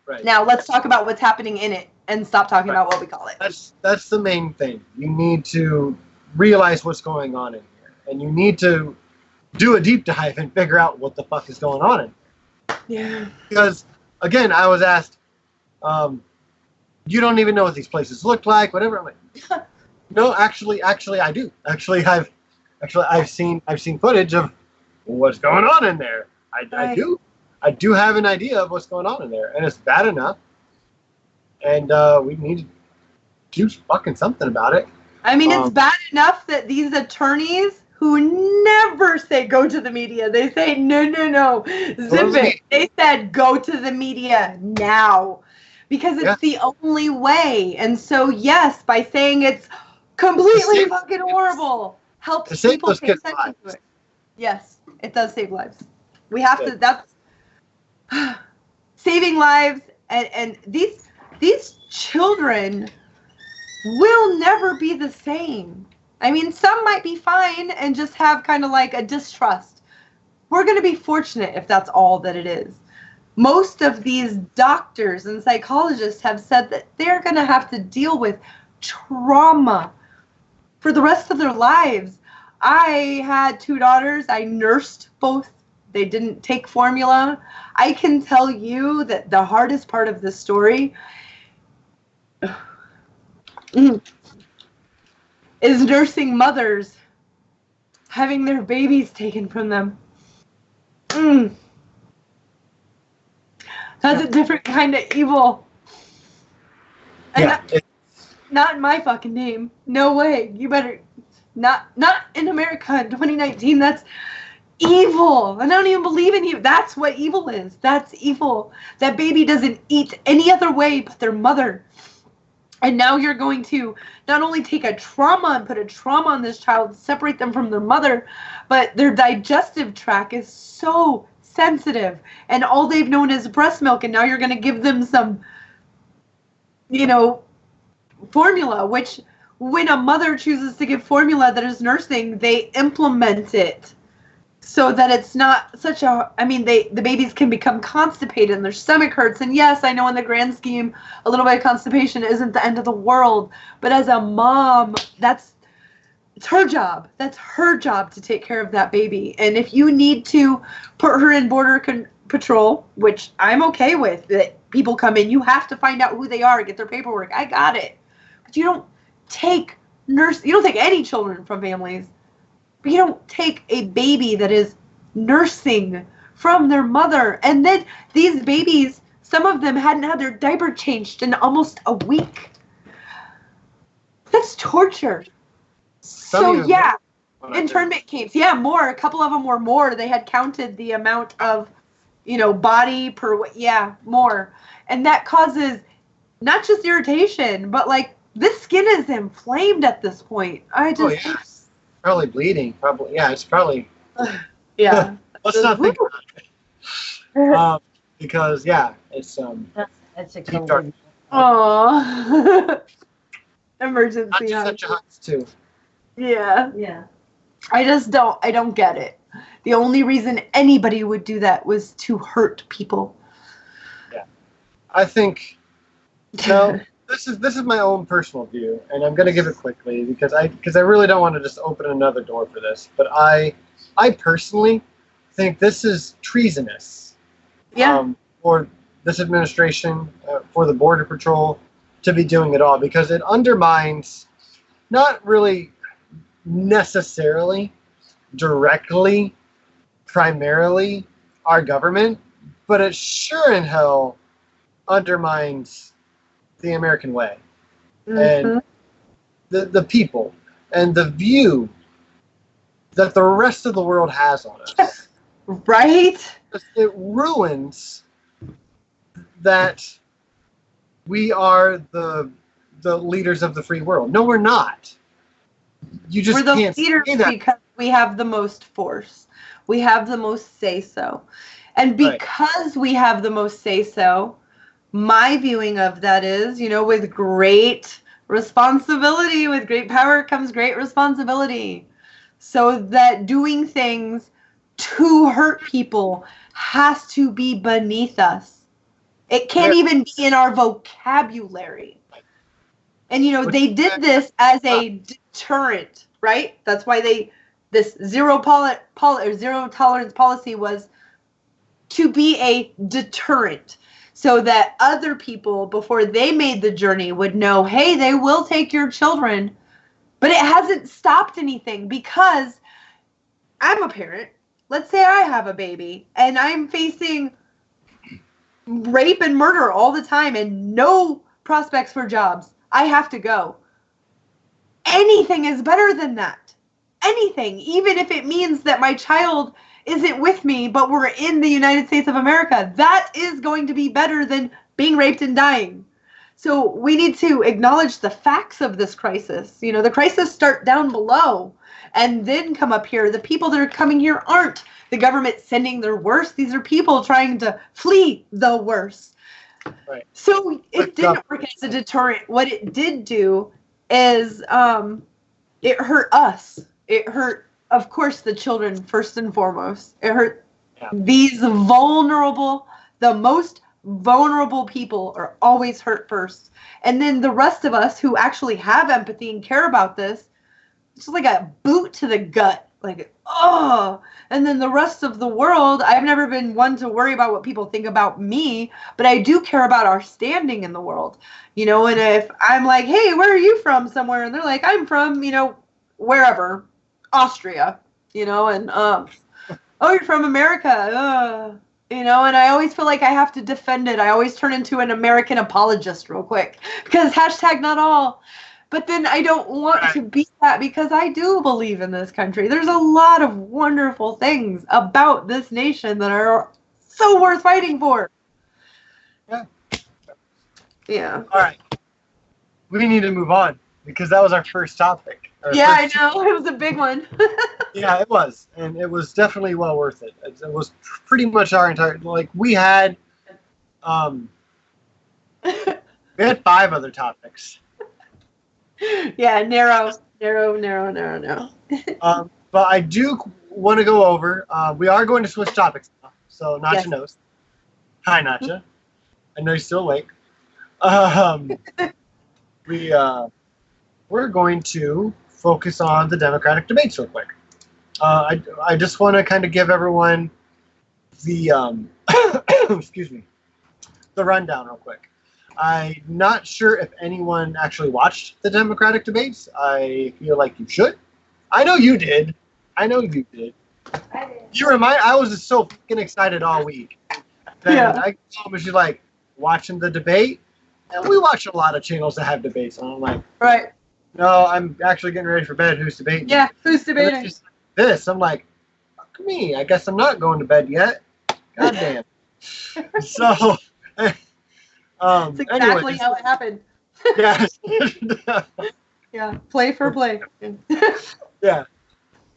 Right. Now let's talk about what's happening in it and stop talking about what we call it. That's the main thing. You need to realize what's going on in here, and you need to do a deep dive and figure out what the fuck is going on in here. Yeah. Because again, I was asked, you don't even know what these places look like, whatever. I'm like, no, actually, I do. I've seen footage of what's going on in there. I do have an idea of what's going on in there, and it's bad enough. And we need to do fucking something about it. I mean, it's bad enough that these attorneys who never say go to the media, they say no, zip it. They said go to the media now. Because it's the only way. And so, yes, by saying it's completely fucking horrible, helps people pay attention to it. Yes, it does save lives. We have to, that's saving lives. And these children will never be the same. I mean, some might be fine and just have kind of like a distrust. We're going to be fortunate if that's all that it is. Most of these doctors and psychologists have said that they're going to have to deal with trauma for the rest of their lives. I had 2 daughters. I nursed both. They didn't take formula. I can tell you that the hardest part of the story is nursing mothers having their babies taken from them. That's a different kind of evil. And not in my fucking name. No way. You better not in America in 2019. That's evil. And I don't even believe in you. That's what evil is. That's evil. That baby doesn't eat any other way but their mother. And now you're going to not only take a trauma and put a trauma on this child, separate them from their mother, but their digestive tract is so sensitive, and all they've known is breast milk, and now you're going to give them some, formula, which when a mother chooses to give formula that is nursing, they implement it so that it's not such a, the babies can become constipated and their stomach hurts. And yes, I know in the grand scheme, a little bit of constipation isn't the end of the world, but as a mom, it's her job. That's her job to take care of that baby. And if you need to put her in border patrol, which I'm okay with, that people come in, you have to find out who they are, get their paperwork. I got it. But you don't take any children from families. But you don't take a baby that is nursing from their mother. And then these babies, some of them hadn't had their diaper changed in almost a week. That's torture. So yeah, internment camps. Yeah, more. A couple of them were more. They had counted the amount of, body per, more. And that causes not just irritation, but like this skin is inflamed at this point. Probably bleeding. Probably, it's probably. Yeah. Let's not think about it. Because it's That's a cool. Aww. Emergency. Such a hot too. Yeah. Yeah. I don't get it. The only reason anybody would do that was to hurt people. Yeah. I think, this is my own personal view, and I'm going to give it quickly because I really don't want to just open another door for this. But I personally think this is treasonous. Yeah. For this administration, for the Border Patrol to be doing it all, because it undermines, not really necessarily directly, primarily our government, but it sure in hell undermines the American way and the people and the view that the rest of the world has on us. Right? It ruins that we are the leaders of the free world. No, we're not. You just we're the can't leaders say that. because we have the most force. We have the most say-so. And because we have the most say-so, my viewing of that is, with great responsibility, with great power comes great responsibility. So that doing things to hurt people has to be beneath us. It can't even be in our vocabulary. And, they did this as a deterrent, right? That's why this zero tolerance policy was to be a deterrent so that other people, before they made the journey, would know, hey, they will take your children. But it hasn't stopped anything because I'm a parent. Let's say I have a baby and I'm facing rape and murder all the time and no prospects for jobs. I have to go. Anything is better than that. Anything, even if it means that my child isn't with me, but we're in the United States of America, that is going to be better than being raped and dying. So we need to acknowledge the facts of this crisis. The crisis start down below and then come up here. The people that are coming here aren't the government sending their worst. These are people trying to flee the worst. Right. So it didn't work as a deterrent. What it did do is it hurt us. It hurt, of course, the children first and foremost. It hurt these vulnerable, the most vulnerable people are always hurt first. And then the rest of us who actually have empathy and care about this, it's like a boot to the gut. Like, oh, and then the rest of the world, I've never been one to worry about what people think about me, but I do care about our standing in the world, and if I'm like, hey, where are you from somewhere? And they're like, I'm from, wherever, Austria, and, oh, you're from America, and I always feel like I have to defend it. I always turn into an American apologist real quick because #NotAll. But then I don't want to be that because I do believe in this country. There's a lot of wonderful things about this nation that are so worth fighting for. Yeah. Yeah. All right. We need to move on because that was our first topic. I know. It was a big one. Yeah, it was. And it was definitely well worth it. It was pretty much our entire, we had 5 other topics. Yeah, narrow. But I do want to go over. We are going to switch topics now. So Nacha knows. Hi, Nacha. I know you're still awake. We're going to focus on the Democratic debates real quick. I just want to kind of give everyone the excuse me, the rundown real quick. I'm not sure if anyone actually watched the Democratic debates. I feel like you should. I know you did. I did. I was just so fucking excited all week. Then I told me she's like watching the debate, and we watch a lot of channels that have debates. And I'm like, right. No, I'm actually getting ready for bed. Who's debating? Yeah, who's debating? Just like this. I'm like, fuck me. I guess I'm not going to bed yet. God damn. So. That's exactly how it happened. Yes. Yeah, play for play. Yeah.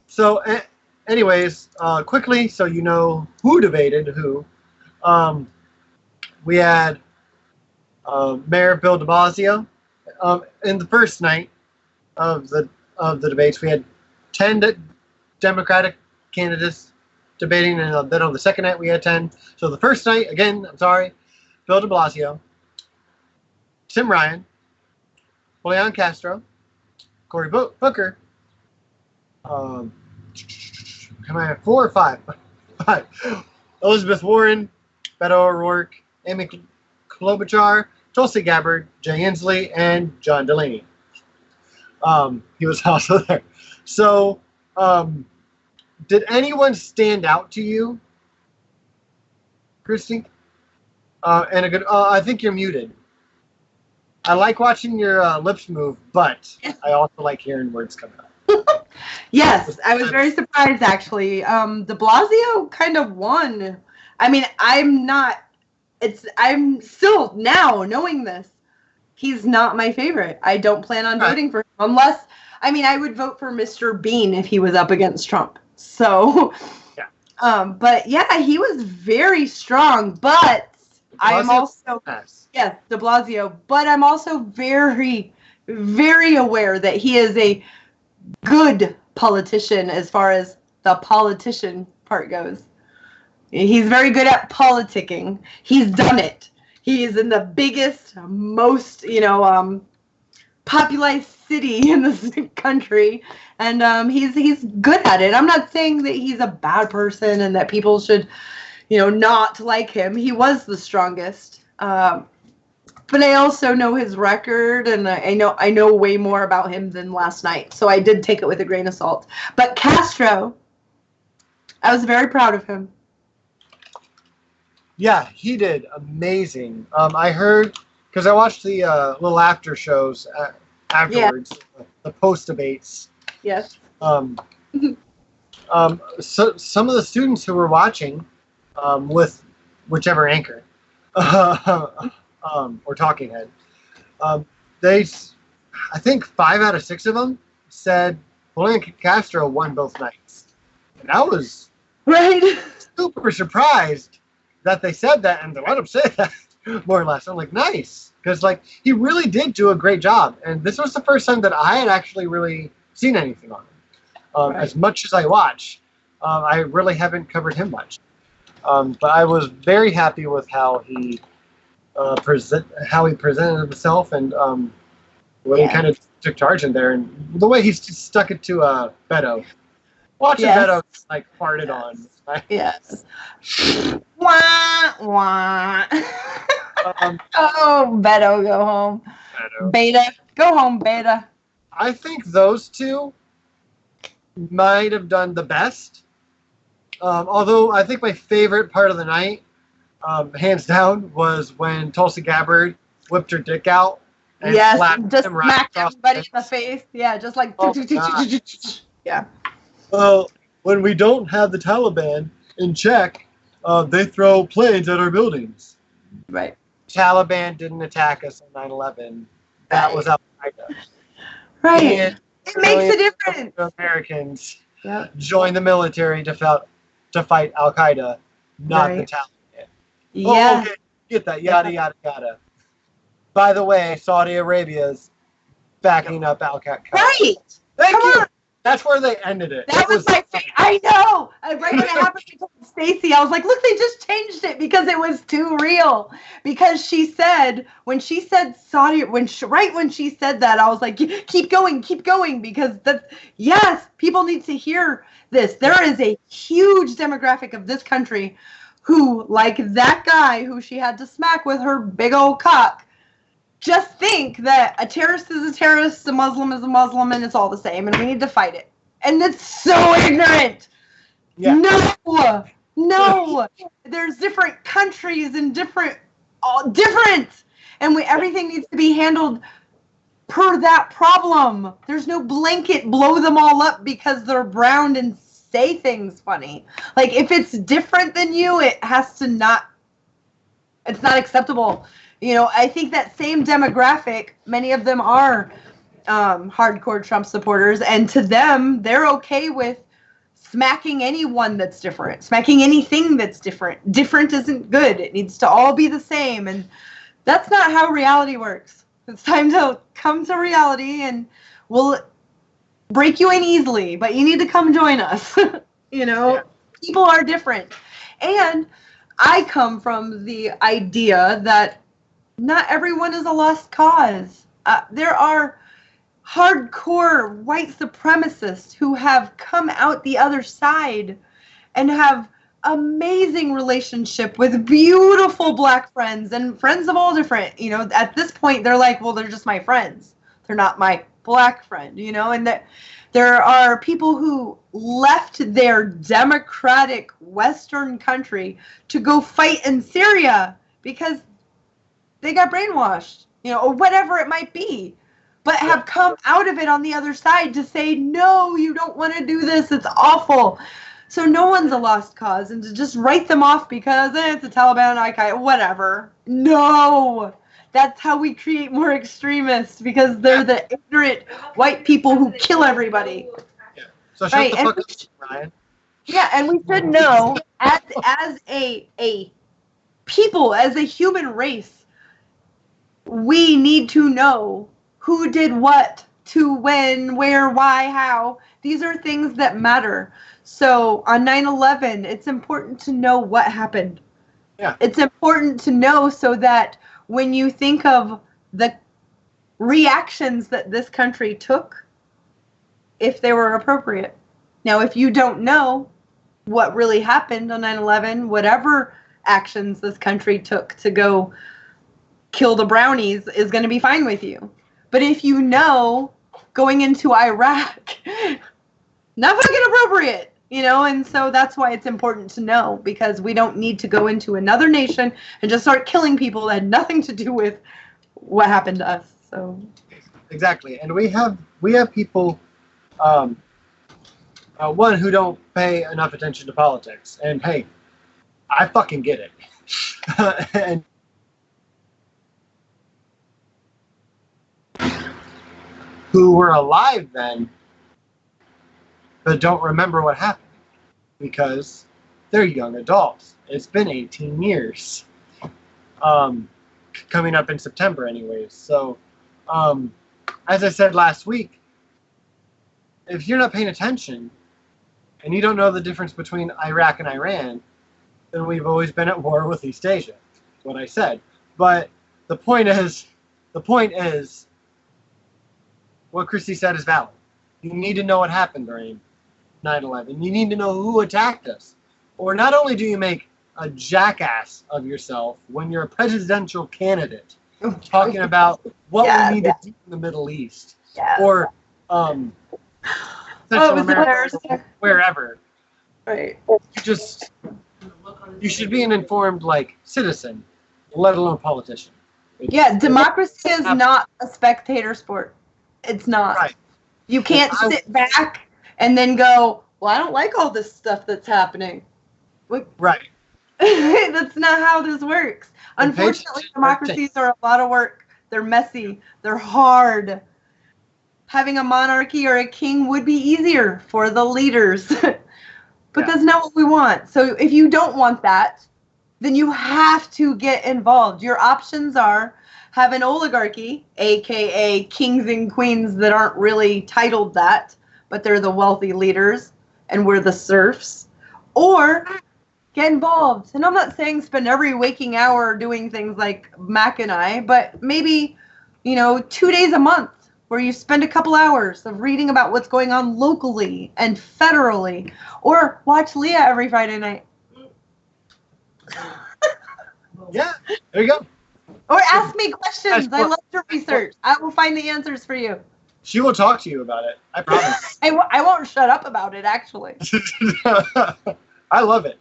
So, anyways, quickly, so you know who debated who. We had Mayor Bill de Blasio. In the first night of the debates, we had 10 Democratic candidates debating, and then on the second night we had 10. So the first night, again, I'm sorry, Bill de Blasio, Tim Ryan, Julian Castro, Cory Booker. Am I at 4 or 5? 5. Elizabeth Warren, Beto O'Rourke, Amy Klobuchar, Tulsi Gabbard, Jay Inslee, and John Delaney. He was also there. So, did anyone stand out to you, Christy? I think you're muted. I like watching your lips move, but I also like hearing words come out. Yes, I was very surprised, actually. De Blasio kind of won. I mean, I'm still, now knowing this, he's not my favorite. I don't plan on voting for him unless, I would vote for Mr. Bean if he was up against Trump. So, but yeah, he was very strong, but I'm also, yes, de Blasio, but I'm also very, very aware that he is a good politician as far as the politician part goes. He's very good at politicking. He's done it. He is in the biggest, most, populated city in this country, and he's good at it. I'm not saying that he's a bad person and that people should, not like him. He was the strongest. But I also know his record, and I know way more about him than last night. So I did take it with a grain of salt. But Castro, I was very proud of him. Yeah, he did amazing. I heard, because I watched the little after shows afterwards, the post debates. Yes. So some of the students who were watching, with whichever anchor, or talking head, I think 5 out of 6 of them said Julian Castro won both nights, and I was super surprised that they said that and they let him say that, more or less. I'm like, nice, because he really did do a great job, and this was the first time that I had actually really seen anything on him. As much as I watch, I really haven't covered him much, but I was very happy with how he presented himself, and he kind of took charge in there, and the way he stuck it to Beto. Watching Beto farted on. Yes. Wah, wah. Oh, Beto, go home. Beta, go home, Beta. I think those two might have done the best. Although I think my favorite part of the night, hands down, was when Tulsi Gabbard whipped her dick out. And just smacked everybody in the face. Yeah, just like. Yeah. Well, when we don't have the Taliban in check, they throw planes at our buildings. Right. Taliban didn't attack us on 9/11. That was Al-Qaeda. Right. And it makes a difference. Americans join the military to fight Al-Qaeda, not the Taliban. Yeah. Oh, okay. Get that. Yada, yada, yada. By the way, Saudi Arabia's backing up Al-Qaeda. Right. Thank you. That's where they ended it. That was my favorite. I know. Right when it happened to Stacey, I was like, look, they just changed it because it was too real. Because she said, when she said Saudi, when she said that, I was like, keep going, because yes, people need to hear this. There is a huge demographic of this country who, like that guy who she had to smack with her big old cock, just think that a terrorist is a terrorist, a Muslim is a Muslim, and it's all the same, and we need to fight it. And it's so ignorant. Yeah. No. There's different countries and different, and everything needs to be handled per that problem. There's no blanket blow them all up because they're brown and say things funny. Like, if it's different than you, it has to not. It's not acceptable. I think that same demographic, many of them are hardcore Trump supporters, and to them, they're okay with smacking anyone that's different, smacking anything that's different. Different isn't good. It needs to all be the same, and that's not how reality works. It's time to come to reality, and we'll break you in easily, but you need to come join us. You know, Yeah. people are different. And I come from the idea that not everyone is a lost cause. There are hardcore white supremacists who have come out the other side and have amazing relationship with beautiful black friends and friends of all different, at this point they're like, well, they're just my friends. They're not my black friend, and that there are people who left their democratic Western country to go fight in Syria because they got brainwashed, or whatever it might be, but have come out of it on the other side to say, no, you don't want to do this. It's awful. So no one's a lost cause, and to just write them off because it's the Taliban, Al-Qaeda, whatever. No, that's how we create more extremists, because they're the ignorant white people who kill everybody. Yeah. So shut the fuck up, Ryan. Yeah, and we should know as a people, as a human race, we need to know who did what, to when, where, why, how. These are things that matter. So on 9/11, it's important to know what happened. Yeah. It's important to know so that when you think of the reactions that this country took, if they were appropriate. Now, if you don't know what really happened on 9/11, whatever actions this country took to go kill the brownies is going to be fine with you. But if you know, going into Iraq, not fucking appropriate, and so that's why it's important to know, because we don't need to go into another nation and just start killing people that had nothing to do with what happened to us. So exactly, and we have people, one, who don't pay enough attention to politics, and hey, I fucking get it. And who were alive then, but don't remember what happened because they're young adults. It's been 18 years, coming up in September anyways. So, as I said last week, if you're not paying attention and you don't know the difference between Iraq and Iran, then we've always been at war with East Asia. That's what I said. But the point is, what Christy said is valid. You need to know what happened during 9/11. You need to know who attacked us. Or not only do you make a jackass of yourself when you're a presidential candidate talking about what we need to do in the Middle East, or Central America, or wherever. Right. You should be an informed citizen, let alone politician. Democracy is not a spectator sport. It's not. Right. You can't sit back and then go, well, I don't like all this stuff that's happening. Right. That's not how this works. Unfortunately, democracies are a lot of work. They're messy. They're hard. Having a monarchy or a king would be easier for the leaders. But that's not what we want. So if you don't want that, then you have to get involved. Your options are have an oligarchy, aka kings and queens that aren't really titled that, but they're the wealthy leaders and we're the serfs, or get involved. And I'm not saying spend every waking hour doing things like Mac and I, but maybe, 2 days a month where you spend a couple hours of reading about what's going on locally and federally, or watch LEAH every Friday night. Yeah, there you go. Or ask me questions. I love to research. I will find the answers for you. She will talk to you about it. I promise. I won't shut up about it, actually. I love it.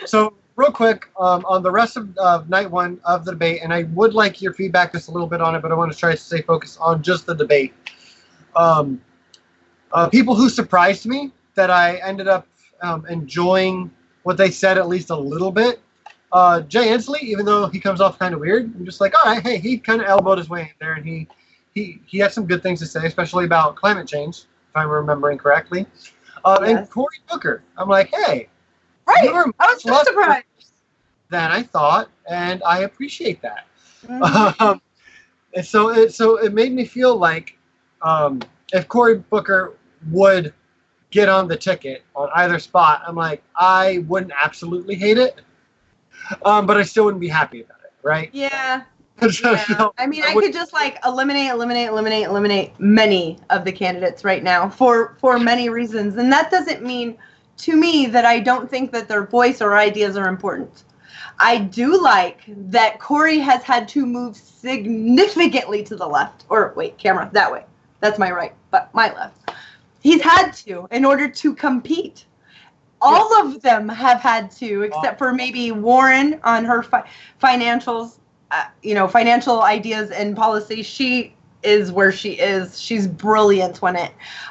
So real quick, on the rest of night one of the debate, and I would like your feedback just a little bit on it, but I want to try to stay focused on just the debate. People who surprised me that I ended up enjoying what they said at least a little bit. Jay Inslee, even though he comes off kind of weird, I'm just like, all right, hey, he kind of elbowed his way in there, and he had some good things to say, especially about climate change, if I'm remembering correctly. Yes. And Cory Booker, I'm like, hey, right, you were I was so surprised than I thought, and I appreciate that. Mm-hmm. And so it made me feel like if Cory Booker would get on the ticket on either spot, I'm like, I wouldn't absolutely hate it, but I still wouldn't be happy about it, right? Yeah. So, Yeah. I mean, I could just like eliminate many of the candidates right now for many reasons. And that doesn't mean to me that I don't think that their voice or ideas are important. I do like that Corey has had to move significantly to the left. Or wait, camera, that way. That's my right, but my left. He's had to in order to compete. All of them have had to, except for maybe Warren on her financials. Financial ideas and policy. She is where she is. She's brilliant when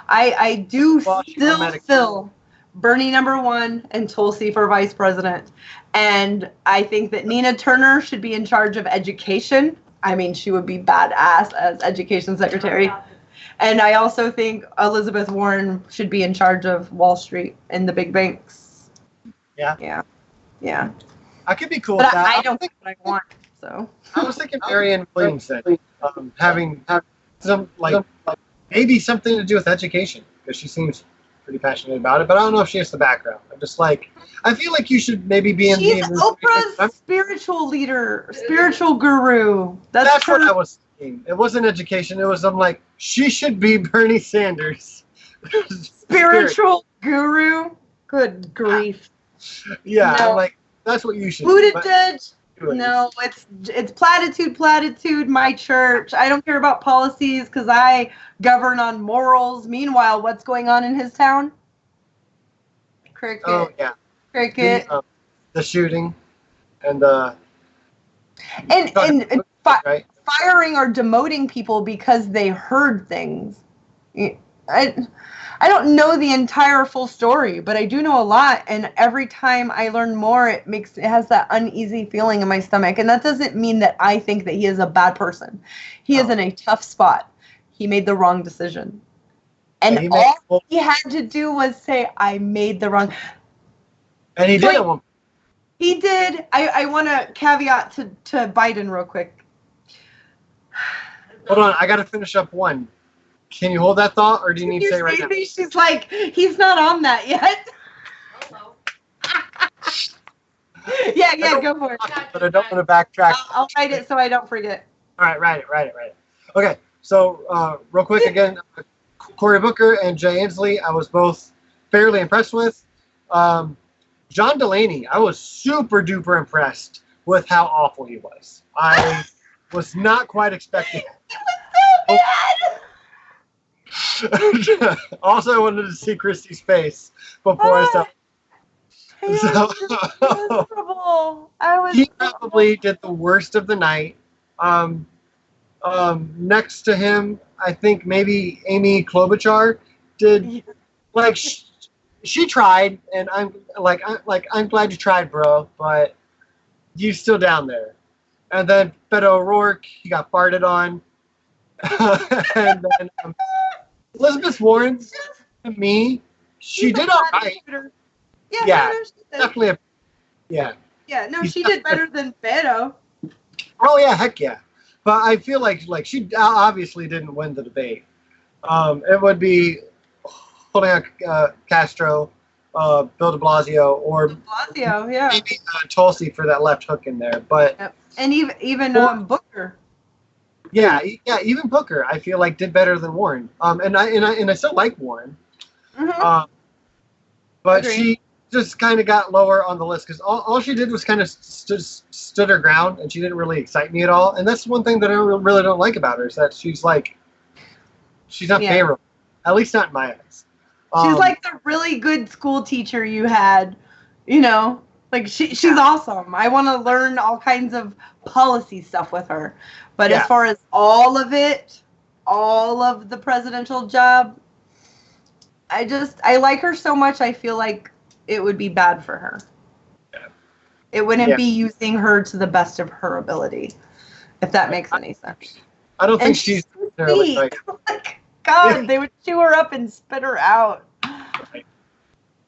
I do still feel Bernie #1 and Tulsi for vice president. And I think that Nina Turner should be in charge of education. I mean, she would be badass as education secretary. And I also think Elizabeth Warren should be in charge of Wall Street and the big banks. Yeah. I could be cool but with that. I don't think what I want. So I was thinking Marianne Williamson, having some maybe something to do with education, because she seems pretty passionate about it. But I don't know if she has the background. I'm just like, I feel like you should maybe be in. She's Oprah's spiritual leader, spiritual guru. That's what I was thinking. It wasn't education. It was she should be Bernie Sanders. Spiritual guru. Good grief. Yeah, No. That's what you should. Buttigieg. No, it's platitude, my church. I don't care about policies because I govern on morals. Meanwhile, what's going on in his town? Cricket. Oh, yeah. Cricket. The shooting. And firing or demoting people because they heard things. I don't know the entire full story, but I do know a lot, and every time I learn more, it has that uneasy feeling in my stomach. And that doesn't mean that I think that he is a bad person. He is in a tough spot. He made the wrong decision. And all he had to do was say, I made the wrong. And he did at one point. He did. I want to caveat to Biden real quick. Hold on, I got to finish up one. Can you hold that thought, or do you need to say right now? She's like, he's not on that yet. Yeah, go for it. But I don't want to backtrack. I'll write it so I don't forget. All right, write it. Okay, so real quick again, Cory Booker and Jay Inslee, I was both fairly impressed with. John Delaney, I was super duper impressed with how awful he was. I was not quite expecting it. It was so bad. Also, I wanted to see Christy's face before I saw. He probably did the worst of the night. Next to him, I think maybe Amy Klobuchar did. She tried, and I'm glad you tried, bro, but you're still down there. And then Beto O'Rourke, he got farted on. And then Elizabeth Warren, to me, she did all right. Yeah, definitely. Yeah, no, she did better than Beto. Oh yeah, heck yeah. But I feel like she obviously didn't win the debate. It would be holding out Castro, Bill de Blasio, or maybe Tulsi for that left hook in there. But and even Booker. Yeah, even Booker, I feel like did better than Warren. And I still like Warren. Mm-hmm. But she just kind of got lower on the list because all she did was kind of stood her ground, and she didn't really excite me at all. And that's one thing that I really don't like about her, is that she's not favorable, at least not in my eyes. She's like the really good school teacher you had, she's awesome. I want to learn all kinds of policy stuff with her. But as far as all of the presidential job, I like her so much, I feel like it would be bad for her. Yeah. It wouldn't be using her to the best of her ability, if that makes any sense. I don't think she's God, they would chew her up and spit her out. Right.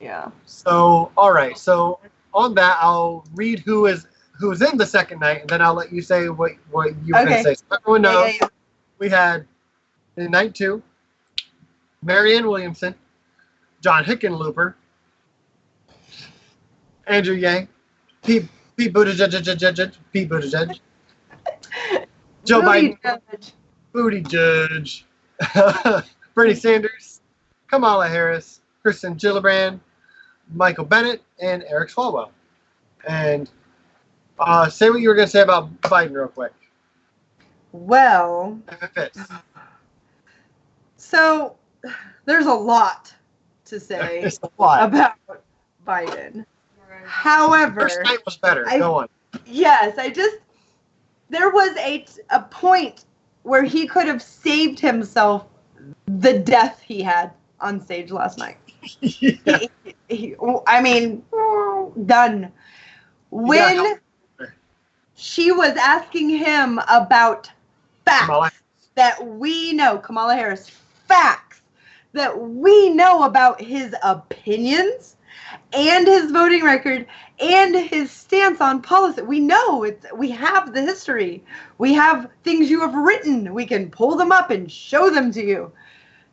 Yeah. So, all right. So on that, I'll read who's in the second night, and then I'll let you say what you were going to say. So everyone knows we had in night 2, Marianne Williamson, John Hickenlooper, Andrew Yang, Pete Buttigieg, Joe Biden, Buttigieg, Bernie Sanders, Kamala Harris, Kristen Gillibrand, Michael Bennett, and Eric Swalwell. And say what you were going to say about Biden real quick. Well, If it fits. So there's a lot to say It's a lot. about Biden. However, First night was better. Go on. Yes, there was a point where he could have saved himself the death he had on stage last night. Yeah. I mean, done. When she was asking him about facts that we know, Kamala Harris, facts that we know about his opinions and his voting record and his stance on policy. We know we have the history. We have things you have written. We can pull them up and show them to you.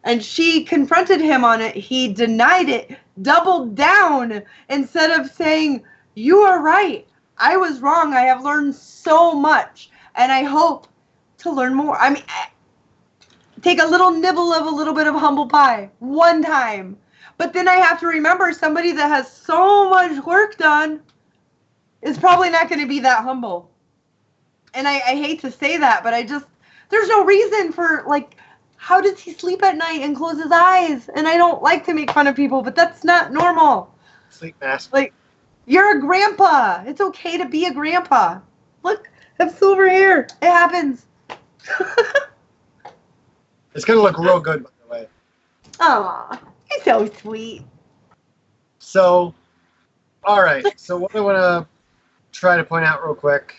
And she confronted him on it. He denied it, doubled down instead of saying, "You are right. I was wrong. I have learned so much, and I hope to learn more." I mean, take a little nibble of a little bit of humble pie one time. But then I have to remember somebody that has so much work done is probably not going to be that humble. And I hate to say that, but there's no reason for, like, how does he sleep at night and close his eyes? And I don't like to make fun of people, but that's not normal. Sleep mask. Like, you're a grandpa. It's okay to be a grandpa. Look, I have silver hair. It happens. It's going to look real good, by the way. Aw, he's so sweet. So, all right. So what I want to try to point out real quick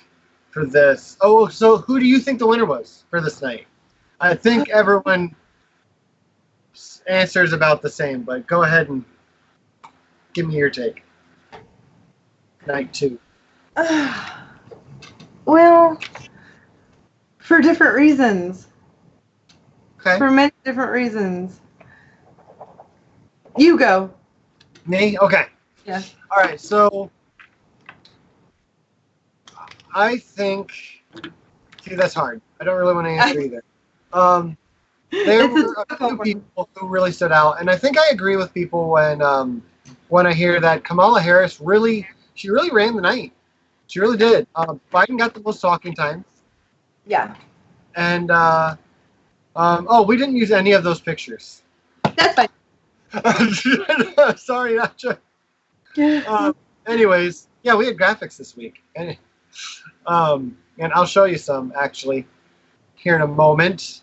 for this. Oh, so who do you think the winner was for this night? I think everyone's answer is about the same, but go ahead and give me your take. Night 2. Well, for different reasons. Okay. For many different reasons. You go. Me? Okay. Yeah. All right. So I think. See, that's hard. I don't really want to answer either. There were a few people who really stood out, and I think I agree with people when I hear that Kamala Harris really ran the night. She really did. Biden got the most talking time. Yeah. And we didn't use any of those pictures. That's fine. Sorry, Nacha. Anyways, yeah, we had graphics this week, and I'll show you some actually here in a moment.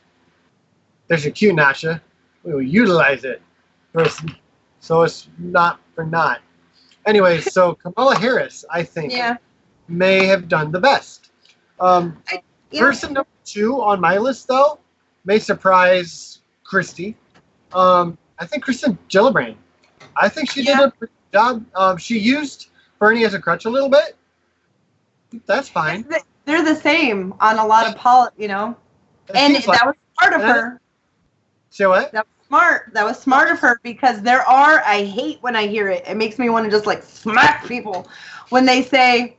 There's your cue, Nacha. We will utilize it, so it's not for naught. Anyways, so Kamala Harris, I think, may have done the best. Person number 2 on my list, though, may surprise Christy. I think Kristen Gillibrand. I think she did a pretty good job. She used Bernie as a crutch a little bit. That's fine. They're the same on a lot of and that was smart of her. Say what? That was smart. That was smart of her, because I hate when I hear it. It makes me want to just like smack people when they say,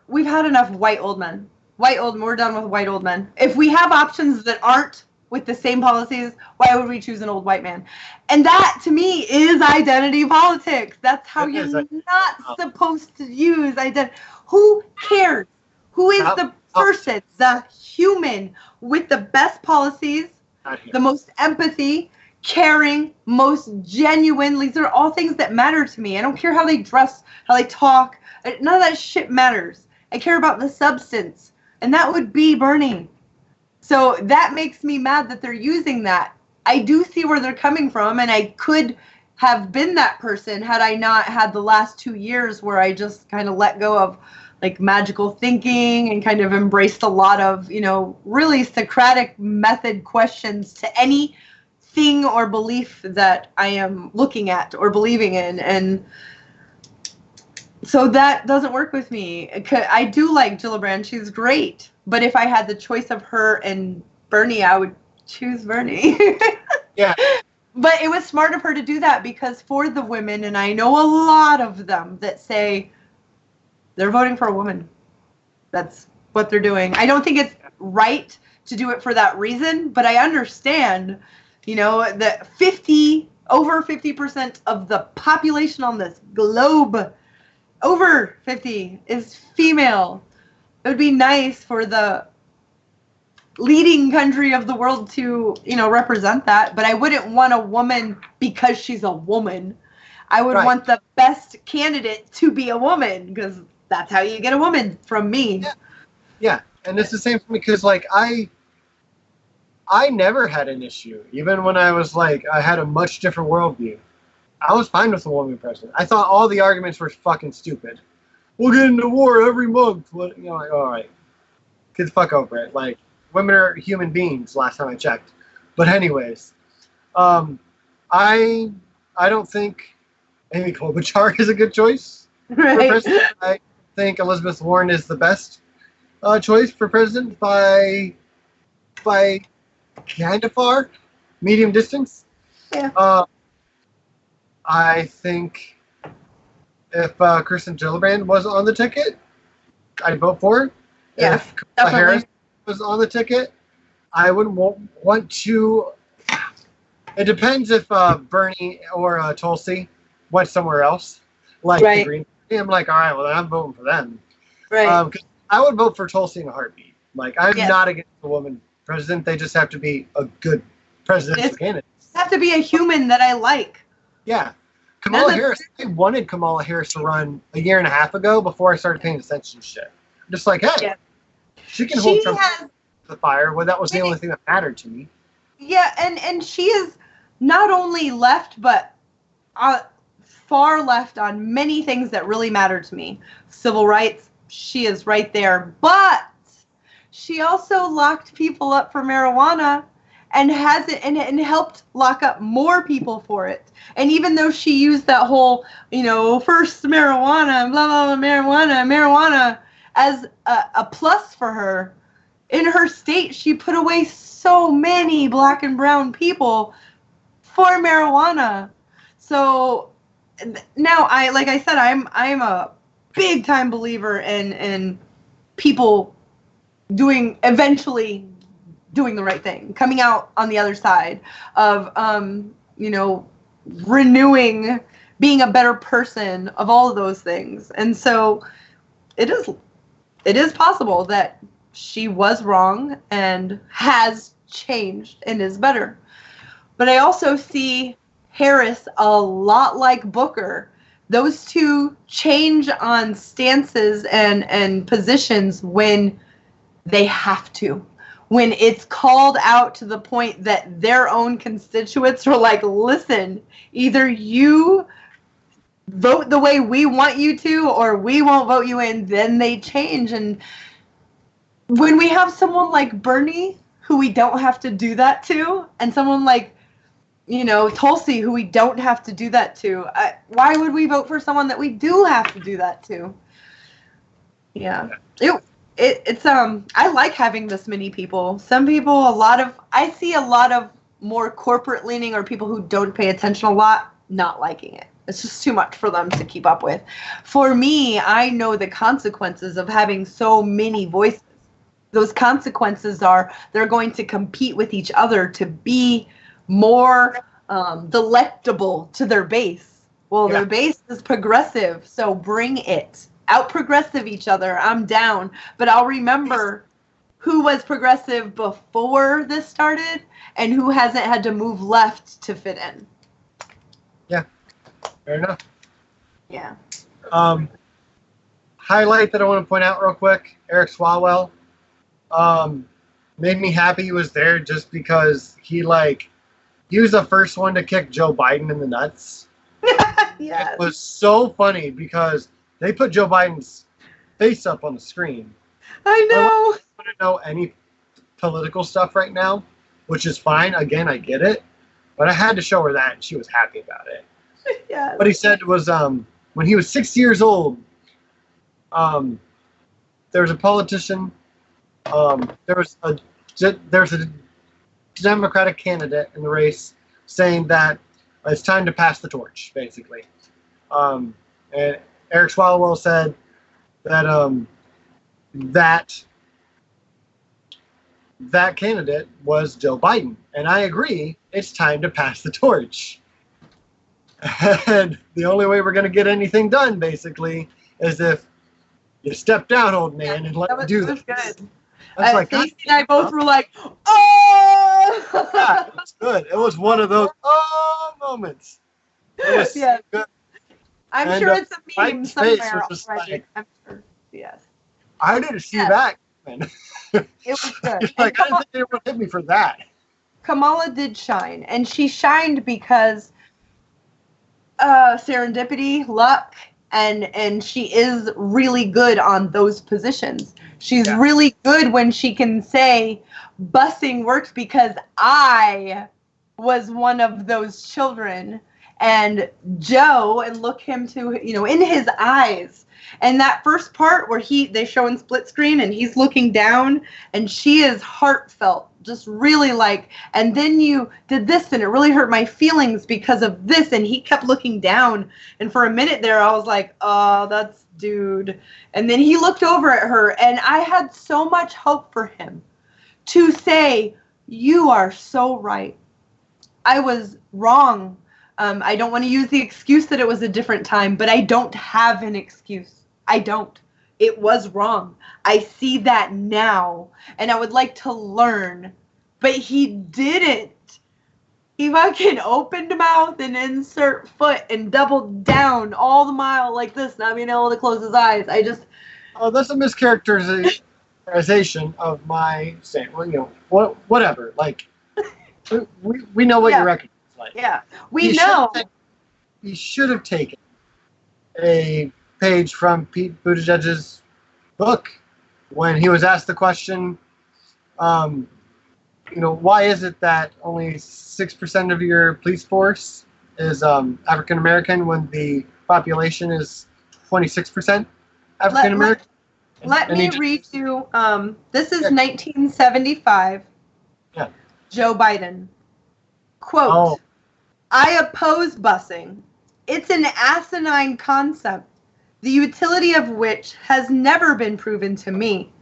we've had enough white old men. We're done with white old men. If we have options that aren't with the same policies, why would we choose an old white man? And that, to me, is identity politics. That's how you're not supposed to use identity. Who cares? Who is the person, the human, with the best policies, the most empathy, caring, most genuine? These are all things that matter to me. I don't care how they dress, how they talk. None of that shit matters. I care about the substance. And that would be Bernie. So that makes me mad that they're using that. I do see where they're coming from, and I could have been that person had I not had the last 2 years where I just kind of let go of like magical thinking and kind of embraced a lot of, really Socratic method questions to anything or belief that I am looking at or believing in. And so that doesn't work with me. I do like Gillibrand. She's great. But if I had the choice of her and Bernie, I would choose Bernie. Yeah. But it was smart of her to do that, because for the women, and I know a lot of them that say they're voting for a woman. That's what they're doing. I don't think it's right to do it for that reason, but I understand, that over 50% of the population on this globe, over 50, is female. It would be nice for the leading country of the world to, represent that, but I wouldn't want a woman because she's a woman. I would want the best candidate to be a woman, because that's how you get a woman from me. Yeah. And it's the same for me, because I never had an issue, even when I was I had a much different worldview. I was fine with a woman president. I thought all the arguments were fucking stupid. We'll get into war every month. All right, kids, fuck over it. Women are human beings. Last time I checked. But anyways, I don't think Amy Klobuchar is a good choice for president. I think Elizabeth Warren is the best choice for president by kind of far, medium distance. Yeah. I think if Kirsten Gillibrand was on the ticket, I'd vote for her. Yeah, if Kamala Harris was on the ticket, I would want to. It depends if Bernie or Tulsi went somewhere else, the Green Party. I'm all right, well, I'm voting for them. Right. 'Cause I would vote for Tulsi in a heartbeat. I'm not against a woman president. They just have to be a good presidential candidate. They have to be a human that I like. Yeah. Kamala Harris, I wanted Kamala Harris to run a year and a half ago before I started paying attention to shit. I'm just hey, she can hold Trump to the fire. Well, that was the only thing that mattered to me. Yeah, and she is not only left, but far left on many things that really matter to me. Civil rights, she is right there. But she also locked people up for marijuana and has it and helped lock up more people for it. And even though she used that whole, first marijuana, blah, blah, blah, marijuana as a plus for her, in her state, she put away so many black and brown people for marijuana. So now like I said, I'm a big time believer in people eventually doing the right thing, coming out on the other side of, renewing, being a better person, of all of those things. And so it is possible that she was wrong and has changed and is better. But I also see Harris a lot like Booker. Those two change on stances and positions when they have to. When it's called out to the point that their own constituents are like, listen, either you vote the way we want you to or we won't vote you in, then they change. And when we have someone like Bernie, who we don't have to do that to, and someone like, Tulsi, who we don't have to do that to, why would we vote for someone that we do have to do that to? Yeah. It's I like having this many people. Some people, I see a lot of more corporate leaning or people who don't pay attention a lot not liking it. It's just too much for them to keep up with. For me, I know the consequences of having so many voices. Those consequences are they're going to compete with each other to be more delectable to their base. Well, their base is progressive, so bring it. Out-progressive each other. I'm down. But I'll remember who was progressive before this started and who hasn't had to move left to fit in. Yeah, fair enough. Yeah. Highlight that I want to point out real quick, Eric Swalwell. Made me happy he was there just because he was the first one to kick Joe Biden in the nuts. Yes. It was so funny because they put Joe Biden's face up on the screen. I know. I don't know any political stuff right now, which is fine. Again, I get it. But I had to show her that, and she was happy about it. Yes. What he said was when he was 6 years old, there was a politician, there was a Democratic candidate in the race, saying that it's time to pass the torch, basically. And Eric Swalwell said that that candidate was Joe Biden. And I agree, it's time to pass the torch. And the only way we're going to get anything done, basically, is if you step down, old man, and let me do this. Good. Stacey and I both were like, oh! Yeah, it was good. It was one of those moments. It was good. I'm sure it's a meme Biden's face somewhere was just already. like, I'm sure. Yes. I didn't see that, man. It was good. Like, I didn't think anyone hit me for that. Kamala did shine, and she shined because serendipity, luck, and she is really good on those positions. She's really good when she can say busing works because I was one of those children, and Joe, and look him to, in his eyes. And that first part where they show in split screen and he's looking down and she is heartfelt, just really like, and then you did this and it really hurt my feelings because of this, and he kept looking down, and for a minute there I was like, oh, that's dude. And then he looked over at her, and I had so much hope for him to say, you are so right. I was wrong. I don't want to use the excuse that it was a different time, but I don't have an excuse. I don't. It was wrong. I see that now, and I would like to learn. But he didn't. He fucking opened mouth and insert foot and doubled down all the mile like this, not being able to close his eyes. Oh, that's a mischaracterization of my saying. Well, whatever. Like, we know what your record is like. Yeah, we know. He should have taken a page from Pete Buttigieg's book when he was asked the question, why is it that only 6% of your police force is African American when the population is 26% African American? Let me read you. This is 1975. Yeah. Joe Biden. Quote, I oppose busing. It's an asinine concept, the utility of which has never been proven to me.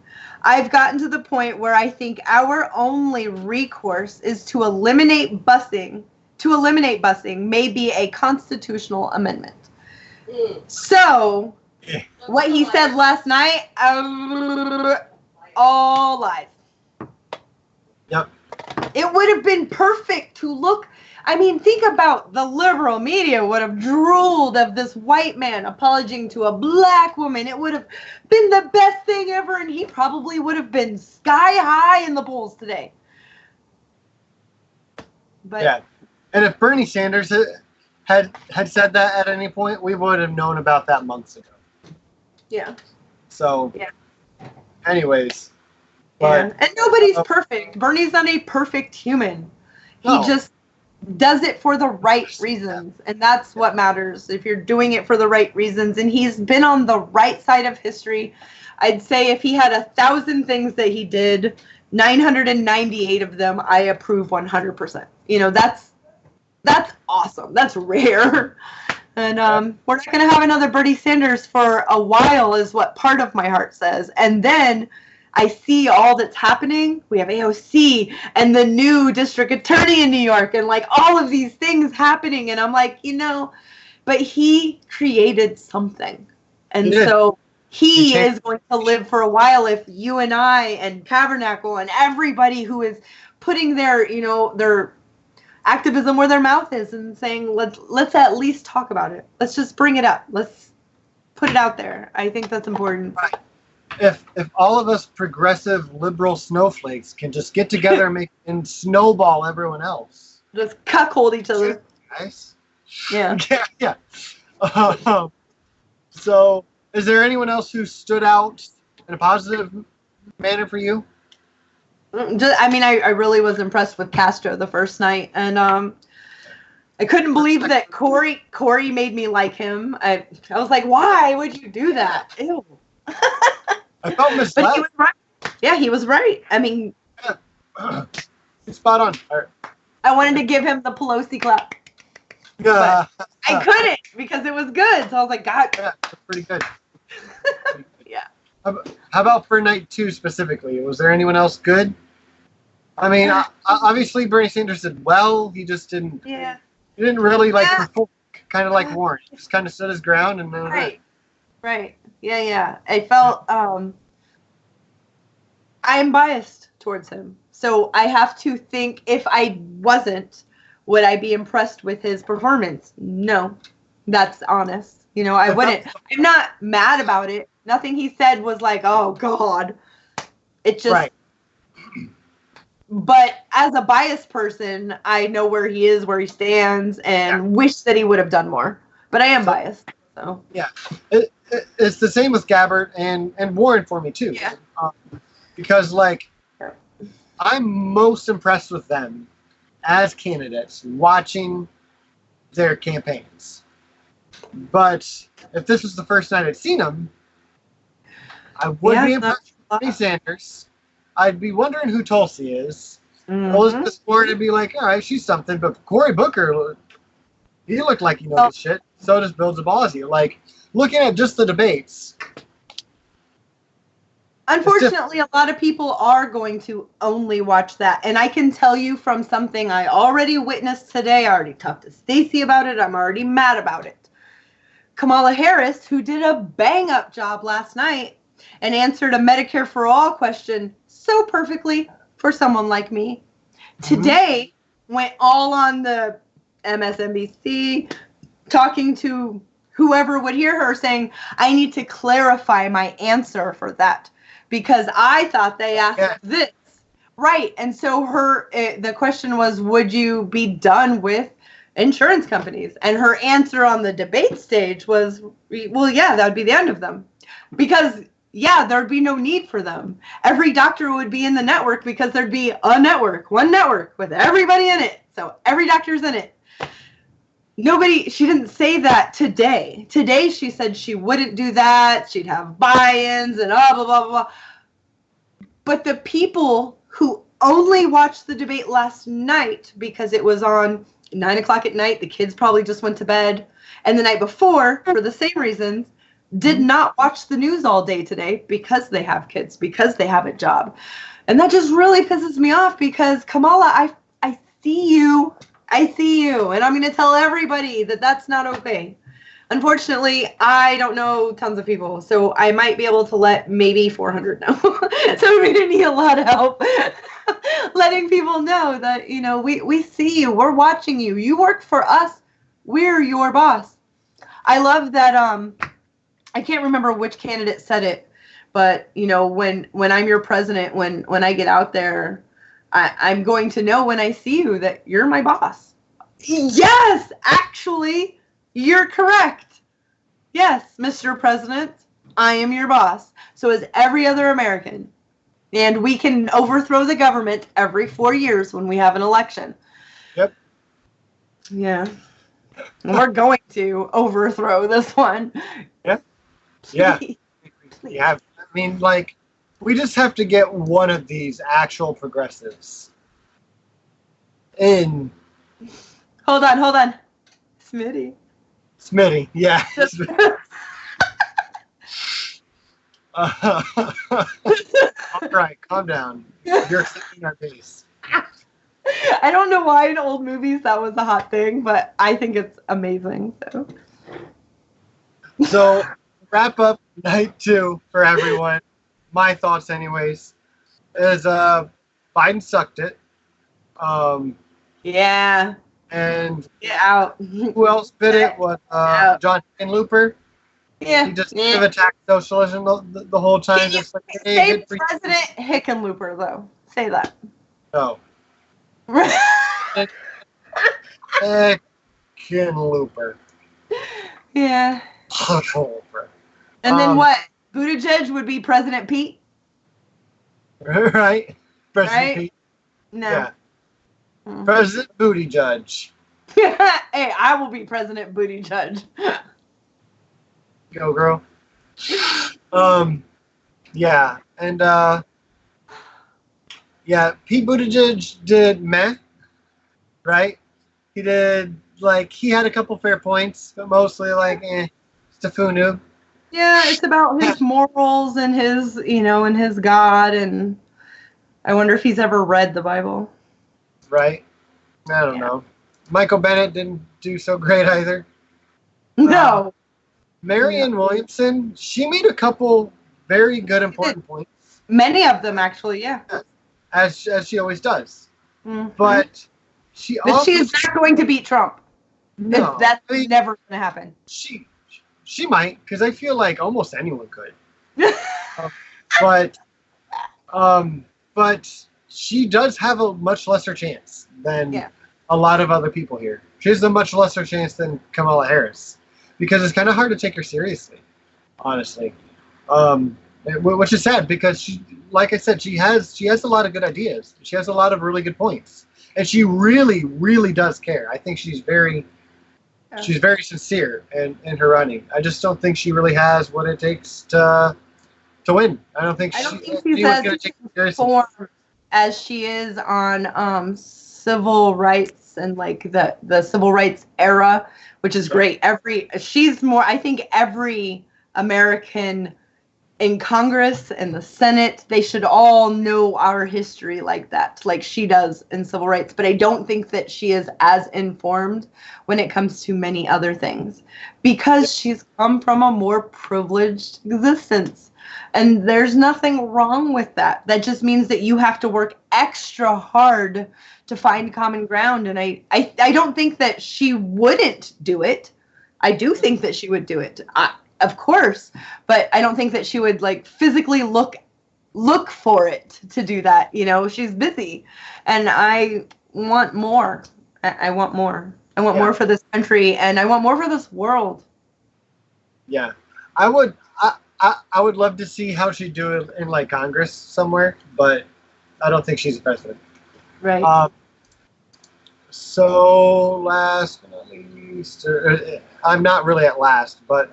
I've gotten to the point where I think our only recourse is to eliminate busing. To eliminate busing may be a constitutional amendment. So, what he said last night, all lies. Yep. It would have been perfect to look. I mean, think about the liberal media would have drooled of this white man apologizing to a black woman. It would have been the best thing ever, and he probably would have been sky high in the polls today. But yeah, and if Bernie Sanders had said that at any point, we would have known about that months ago. Yeah. So. Yeah. Anyways. Yeah. And nobody's perfect. Bernie's not a perfect human. He just does it for the right reasons, and that's what matters. If you're doing it for the right reasons, and he's been on the right side of history. I'd say if he had 1,000 things that he did, 998 of them I approve 100%. That's awesome. That's rare. And we're not going to have another Bernie Sanders for a while, is what part of my heart says. And then I see all that's happening. We have AOC and the new district attorney in New York and like all of these things happening. And I'm like, but he created something. And so he is going to live for a while if you and I and Tabernacle and everybody who is putting their, their activism where their mouth is and saying, let's at least talk about it. Let's just bring it up. Let's put it out there. I think that's important. Right. If all of us progressive liberal snowflakes can just get together and snowball everyone else. Just cuckold each other. Nice. Yeah. Yeah. So, is there anyone else who stood out in a positive manner for you? I really was impressed with Castro the first night, and I couldn't believe that Corey made me like him. I was like, why would you do that? Ew. I felt misled. But he was right. Yeah, he was right. I mean, spot on. All right. I wanted to give him the Pelosi clap. But I couldn't because it was good. So I was like, God. Yeah, that's pretty good. Yeah. How about for night 2 specifically? Was there anyone else good? I mean, obviously Bernie Sanders did well. He just didn't. Yeah. He didn't really perform, kind of like Warren. He just kind of stood his ground and. Right. Yeah. I felt I'm biased towards him, so I have to think. If I wasn't, would I be impressed with his performance? No, that's honest. I wouldn't. I'm not mad about it. Nothing he said was like, oh God. It just. Right. But as a biased person, I know where he is, where he stands, and wish that he would have done more. But I am biased. So. Yeah, it's the same with Gabbard and Warren for me too. Yeah. Because I'm most impressed with them as candidates watching their campaigns. But if this was the first night I'd seen them, I would be impressed with Bernie Sanders. I'd be wondering who Tulsi is. Elizabeth Warren would be like, all right, she's something. But Cory Booker, he looked like he knows his shit. So does Bill de Blasio. Like, looking at just the debates. Unfortunately, a lot of people are going to only watch that. And I can tell you from something I already witnessed today, I already talked to Stacey about it, I'm already mad about it. Kamala Harris, who did a bang-up job last night and answered a Medicare for All question so perfectly for someone like me, today went all on the MSNBC, talking to whoever would hear her, saying, I need to clarify my answer for that because I thought they asked this. Right. And so the question was, would you be done with insurance companies? And her answer on the debate stage was, well, yeah, that would be the end of them. Because, yeah, there'd be no need for them. Every doctor would be in the network because there'd be one network with everybody in it. So every doctor's in it. She didn't say that today. Today she said she wouldn't do that. She'd have buy-ins and blah, blah, blah, blah. But the people who only watched the debate last night because it was on 9 o'clock at night, the kids probably just went to bed, and the night before, for the same reasons, did not watch the news all day today because they have kids, because they have a job. And that just really pisses me off because, Kamala, I see you. I see you, and I'm going to tell everybody that that's not okay. Unfortunately, I don't know tons of people, so I might be able to let maybe 400 know. So we're going to need a lot of help letting people know that, we see you. We're watching you. You work for us. We're your boss. I love that, I can't remember which candidate said it, but, when I'm your president, when I get out there, I'm going to know when I see you that you're my boss. Yes, actually, you're correct. Yes, Mr. President, I am your boss. So is every other American. And we can overthrow the government every 4 years when we have an election. Yep. Yeah. We're going to overthrow this one. Yeah. Yeah. Yeah. I mean, we just have to get one of these actual progressives in. Hold on. Smitty, yeah. All right, calm down. You're accepting our pace. I don't know why in old movies that was a hot thing, but I think it's amazing. So wrap up night 2 for everyone. My thoughts, anyways, is Biden sucked it. Yeah. And get out. Who else bit it was John Hickenlooper. Yeah. He just attacked socialism the whole time. Can just say President Hickenlooper, though. Say that. No. Hickenlooper. Yeah. Hickenlooper. And then what? Buttigieg would be President Pete? Right. President Pete. No. Yeah. President Booty Judge. Hey, I will be President Booty Judge. Go, girl. Yeah, and Pete Buttigieg did meh. right? He did, like, he had a couple fair points, but mostly, like, Stefanu. Yeah, it's about his morals and his, and his God, and I wonder if he's ever read the Bible. Right? I don't know. Michael Bennett didn't do so great either. No. Marianne Williamson, she made a couple very good, important points. Many of them, actually, yeah. As she always does. Mm-hmm. But she is not going to beat Trump. No. That's never going to happen. She might, because I feel like almost anyone could. But she does have a much lesser chance than a lot of other people here. She has a much lesser chance than Kamala Harris, because it's kind of hard to take her seriously, honestly. Which is sad, because she, like I said, she has a lot of good ideas. She has a lot of really good points, and she really, really does care. I think she's very sincere in her running. I just don't think she really has what it takes to win. I don't think she's as informed as she is on civil rights and like the civil rights era, which is great. She's more. I think every American in Congress and the Senate, they should all know our history like that, like she does in civil rights. But I don't think that she is as informed when it comes to many other things, because she's come from a more privileged existence. And there's nothing wrong with that. That just means that you have to work extra hard to find common ground. And I don't think that she wouldn't do it. I do think that she would do it. Of course, but I don't think that she would like physically look for it to do that. She's busy, and I want more. I want more. I want more for this country, and I want more for this world. Yeah, I would love to see how she'd do it in like Congress somewhere, but I don't think she's a president. Right. So last but not least, I'm not really at last, but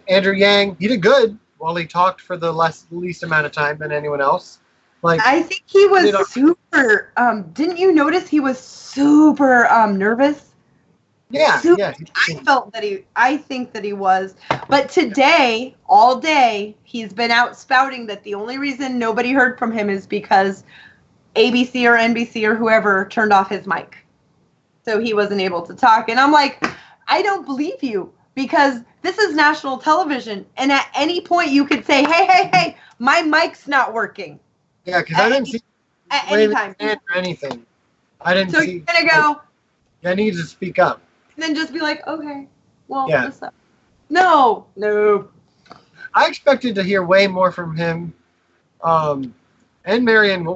Andrew Yang, he did good while he talked for the least amount of time than anyone else. Like, I think he was super. Didn't you notice he was super nervous? Yeah, yeah. I think that he was. But today, all day, he's been out spouting that the only reason nobody heard from him is because ABC or NBC or whoever turned off his mic. So he wasn't able to talk. And I'm like, I don't believe you, because this is national television. And at any point you could say, hey, my mic's not working. Yeah, because I didn't see at any time or anything. I didn't see. So you're going to go. I need to speak up. And then just be like, okay, well, what's up? No. I expected to hear way more from him and Marianne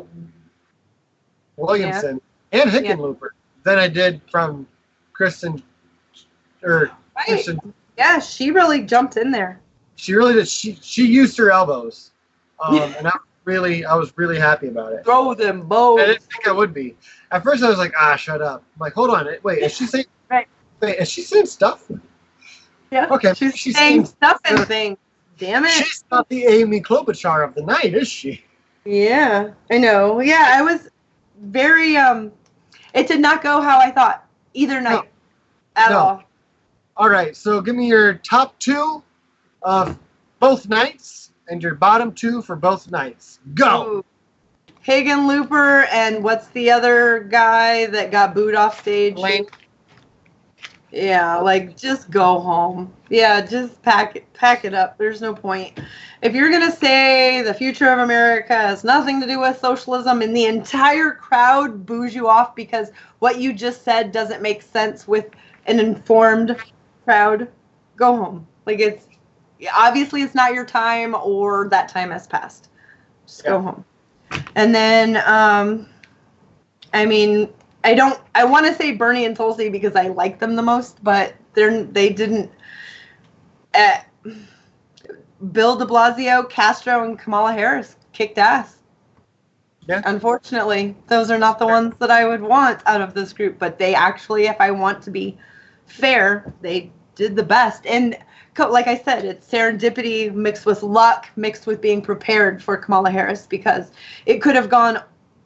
Williamson and Hickenlooper than I did from Kristen. Kristen. Yeah, she really jumped in there. She really did. She used her elbows, and I was really happy about it. Throw them both. I didn't think I would be. At first, I was like, shut up. I'm like, hold on, wait, is she saying? Right. Wait, is she saying stuff? Yeah. Okay. She's saying stuff and things. Damn it. She's not the Amy Klobuchar of the night, is she? Yeah, I know. Yeah, I was very. It did not go how I thought either night at all. All right, so give me your top two of both nights and your bottom two for both nights. Go! Ooh. Hickenlooper and what's the other guy that got booed off stage? Lane. Yeah, like, just go home. Yeah, just pack it up. There's no point. If you're going to say the future of America has nothing to do with socialism and the entire crowd boos you off because what you just said doesn't make sense with an informed crowd, go home. Like, obviously it's not your time, or that time has passed. Just go home. And then, I want to say Bernie and Tulsi because I like them the most, but they didn't. Bill de Blasio, Castro, and Kamala Harris kicked ass. Yeah. Unfortunately, those are not the ones that I would want out of this group, but they actually, if I want to be fair, they did the best. And like I said, it's serendipity mixed with luck, mixed with being prepared for Kamala Harris, because it could have gone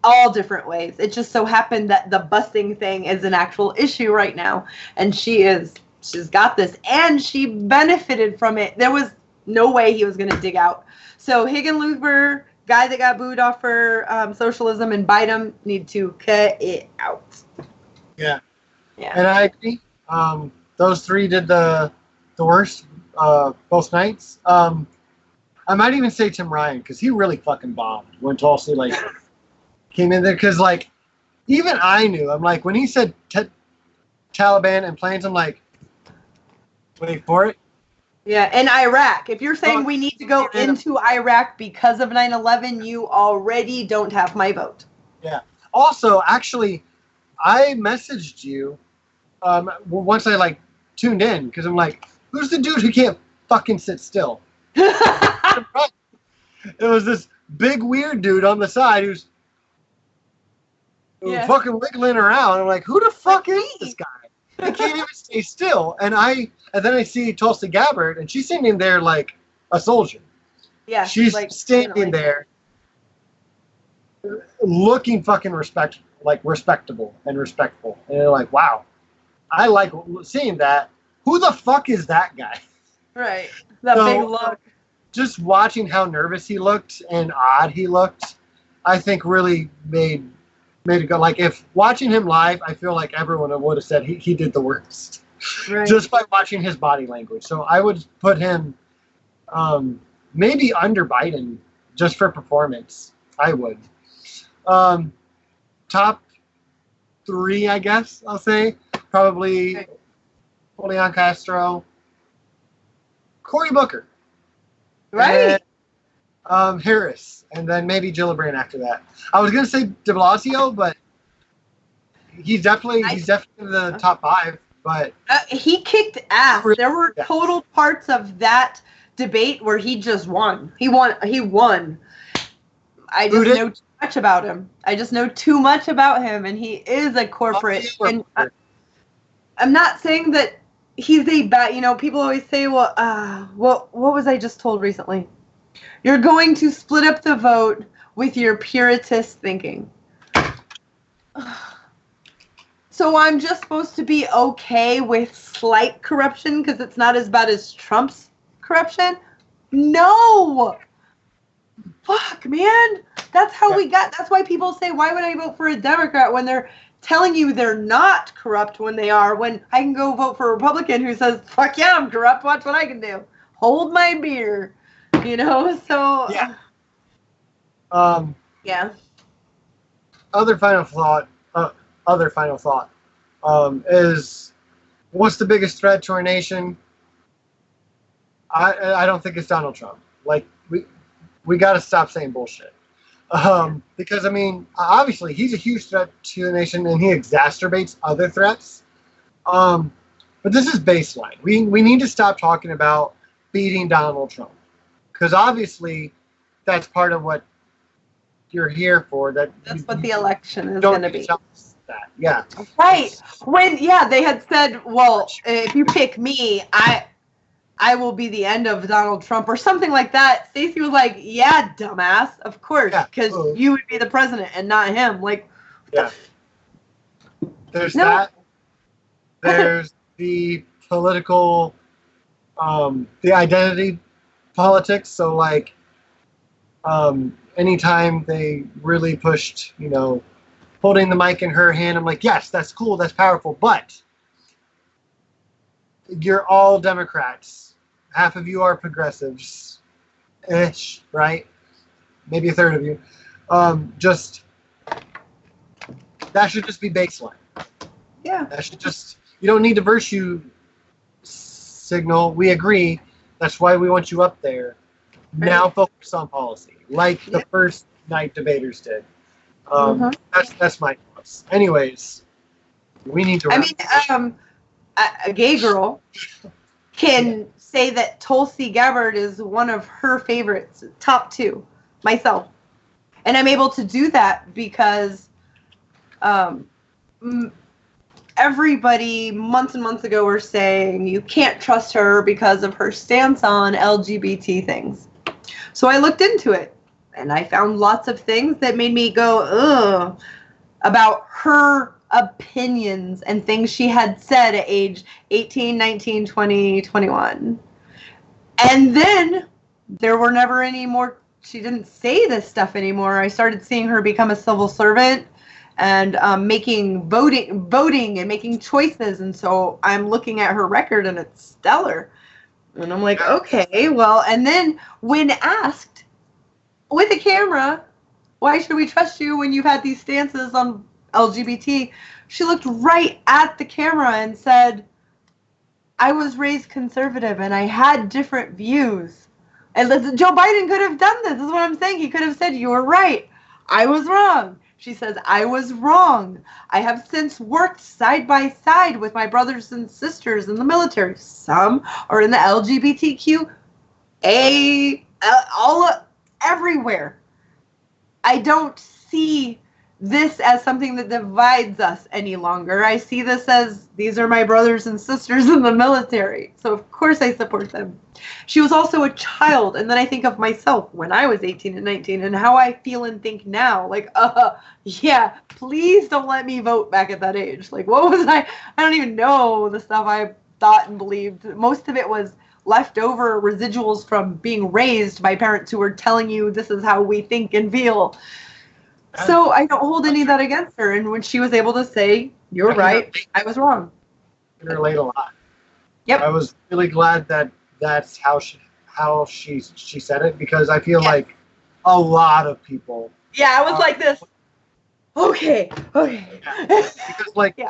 all different ways. It just so happened that the busing thing is an actual issue right now, and she's got this, and she benefited from it. There was no way he was going to dig out. So Hickenlooper, guy that got booed off for socialism, and Biden need to cut it out. Yeah. Yeah. And I agree. Those three did the worst both nights. I might even say Tim Ryan, because he really fucking bombed when Tulsi like came in there. Because like even I knew, I'm like, when he said Taliban and planes, I'm like, wait for it. Yeah, and Iraq. If you're saying we need to go into Iraq because of 9/11, you already don't have my vote. Yeah. Also, actually, I messaged you once I like tuned in, because I'm like, who's the dude who can't fucking sit still? It was this big weird dude on the side who's fucking wiggling around. I'm like, who the fuck is this guy? He can't even stay still. And then I see Tulsi Gabbard, and she's standing there like a soldier. Yeah, she's like, standing there, looking fucking respectable and respectful. And they're like, wow, I like seeing that. Who the fuck is that guy? Right, that big look. Just watching how nervous he looked and odd he looked, I think really made it go. Like, if watching him live, I feel like everyone would have said he did the worst. Right. Just by watching his body language. So I would put him maybe under Biden just for performance. I would. Top three, I guess I'll say. Probably Julian Castro, Cory Booker. Right. And, Harris, and then maybe Gillibrand after that. I was gonna say De Blasio, but he's definitely in the top five. But he kicked ass. There were total parts of that debate where he just won. He won. I just know too much about him. And he is a corporate. And I'm not saying that he's a bad. People always say, "Well, what was I just told recently? You're going to split up the vote with your Puritist thinking." So I'm just supposed to be okay with slight corruption because it's not as bad as Trump's corruption? No! Fuck, man. That's how that's why people say, why would I vote for a Democrat when they're telling you they're not corrupt when they are, when I can go vote for a Republican who says, fuck yeah, I'm corrupt, watch what I can do. Hold my beer. So... Yeah. Yeah. Other final thought is, what's the biggest threat to our nation? I don't think it's Donald Trump. Like, we got to stop saying bullshit. Because, I mean, obviously, he's a huge threat to the nation, and he exacerbates other threats. But this is baseline. We need to stop talking about beating Donald Trump. Because, obviously, that's part of what you're here for. That's what the election is going to be. That. Yeah. Right. When they had said, well, if you pick me, I will be the end of Donald Trump or something like that. Stacey was like, yeah, dumbass, of course, because you would be the president and not him. Like, yeah. There's that. There's the political, the identity politics. So like, anytime they really pushed, holding the mic in her hand, I'm like, yes, that's cool, that's powerful, but you're all Democrats. Half of you are progressives-ish, right? Maybe a third of you. That should just be baseline. Yeah. That should just, you don't need a virtue signal. We agree. That's why we want you up there. Right. Now focus on policy, like the first night debaters did. That's my thoughts. Anyways, we need to. A gay girl can say that Tulsi Gabbard is one of her favorites, top two, myself, and I'm able to do that because everybody months and months ago were saying you can't trust her because of her stance on LGBT things. So I looked into it. and I found lots of things that made me go, ugh, about her opinions and things she had said at age 18, 19, 20, 21. And then there were never any more, she didn't say this stuff anymore. I started seeing her become a civil servant and making voting and making choices. And so I'm looking at her record and it's stellar. And I'm like, okay, well, and then when asked with a camera, why should we trust you when you've had these stances on LGBT? She looked right at the camera and said, I was raised conservative and I had different views. And Joe Biden could have done this. This is what I'm saying. He could have said, you were right. I was wrong. She says, I was wrong. I have since worked side by side with my brothers and sisters in the military. Some are in the LGBTQ, everywhere. I don't see this as something that divides us any longer. I see this as, these are my brothers and sisters in the military. So of course I support them. She was also a child. And then I think of myself when I was 18 and 19 and how I feel and think now. Like, yeah, please don't let me vote back at that age. Like, what was I don't even know the stuff I thought and believed. Most of it was leftover residuals from being raised by parents who were telling you this is how we think and feel. So I don't hold any of that against her. And when she was able to say, you're right, I was wrong. I can relate a lot. Yep. I was really glad that that's how she said it, because I feel like a lot of people. Yeah, I was like this. Okay. Because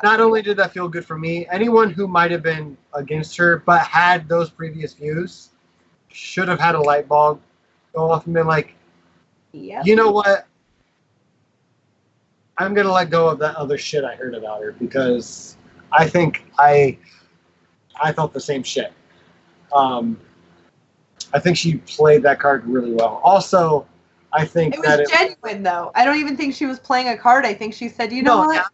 not only did that feel good for me, anyone who might have been against her but had those previous views should have had a light bulb go off and been like, you know what? I'm going to let go of that other shit I heard about her, because I think I thought the same shit. I think she played that card really well. Also, I think it was genuine, though. I don't even think she was playing a card. I think she said, you know what?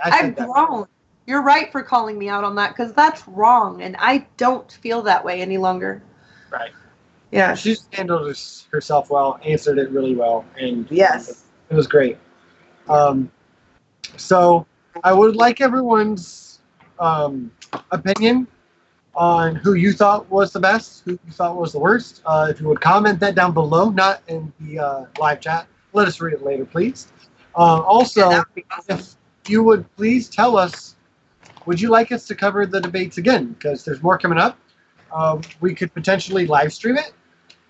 I've grown. You're right for calling me out on that, because that's wrong, and I don't feel that way any longer. Right. Yeah. She handled herself well, answered it really well, and yes, it was great. So I would like everyone's opinion on who you thought was the best, who you thought was the worst. If you would comment that down below, not in the live chat. Let us read it later, please. Also, if you would please tell us, would you like us to cover the debates again? Because there's more coming up. We could potentially live stream it.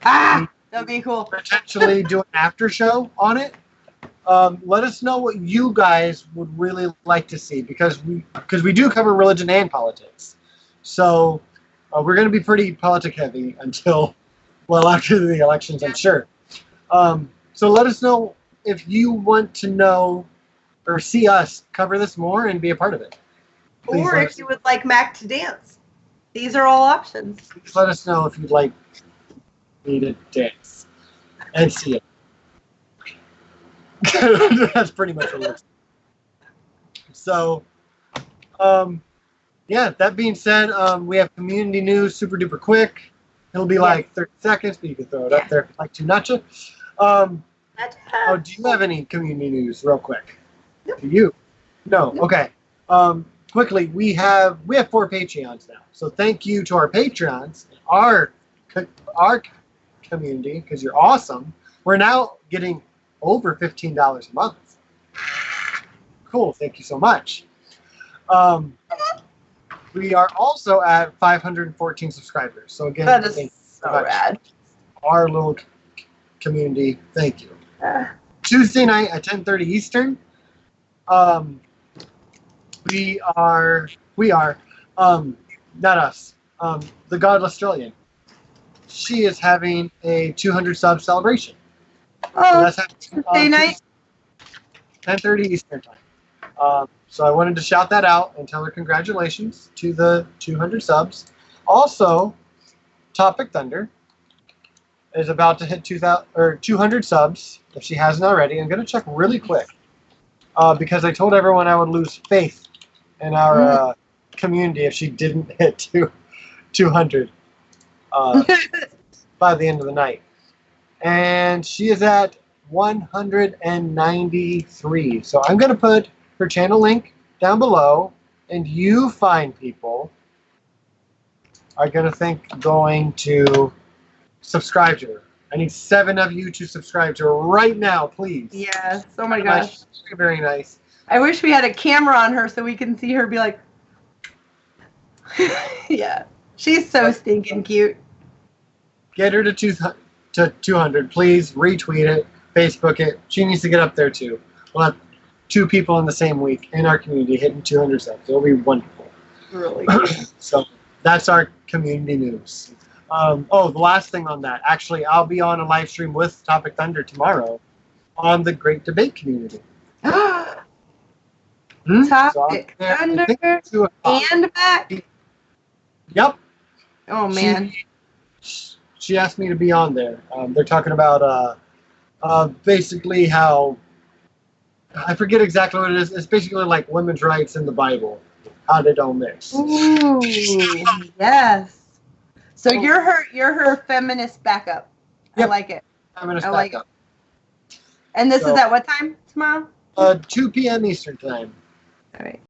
That'd be cool. Potentially do an after show on it. Let us know what you guys would really like to see, because we do cover religion and politics. So we're going to be pretty politic heavy until, well, after the elections, I'm sure. So let us know if you want to know or see us cover this more and be a part of it. Please or if you would like Mac to dance. These are all options. Please let us know if you'd like me to dance and see it. That's pretty much what it looks like. So, yeah, that being said, we have community news super duper quick. It'll be like 30 seconds, but you can throw it up there if you'd like to. Nacha. Do you have any community news real quick? Nope. Do you? No. Nope. Okay. Quickly, we have 4 Patreons now. So thank you to our Patreons, our community, because you're awesome. We're now getting over $15 a month. Cool. Thank you so much. We are also at 514 subscribers. So again, that is so rad. Our little community. Thank you. Tuesday night at 10:30 Eastern. We are not us. The Godless Australian. She is having a 200 sub celebration. Oh, so that's Tuesday night. 10:30 Eastern time. So I wanted to shout that out and tell her congratulations to the 200 subs. Also, Topic Thunder is about to hit 200 subs if she hasn't already. I'm going to check really quick because I told everyone I would lose faith in our community if she didn't hit 200 by the end of the night. And she is at 193. So I'm going to put her channel link down below, and you fine people are going to subscribe to her. I need 7 of you to subscribe to her right now, please. Yes. Oh my gosh. Very nice. I wish we had a camera on her so we can see her be like, yeah. She's so stinking cute. Get her to 200. Please retweet it, Facebook it. She needs to get up there too. We'll have 2 people in the same week in our community hitting 200 subs. It'll be wonderful. Really. So that's our community news. The last thing on that. Actually, I'll be on a live stream with Topic Thunder tomorrow on the Great Debate community. Topic Thunder and back. Yep. Oh man. She asked me to be on there. They're talking about basically how, I forget exactly what it is. It's basically like women's rights in the Bible, how they don't mix. Ooh, yes. So you're her feminist backup. Yep. I like it. Feminist I like backup. And this is at what time tomorrow? 2 p.m. Eastern time. All right.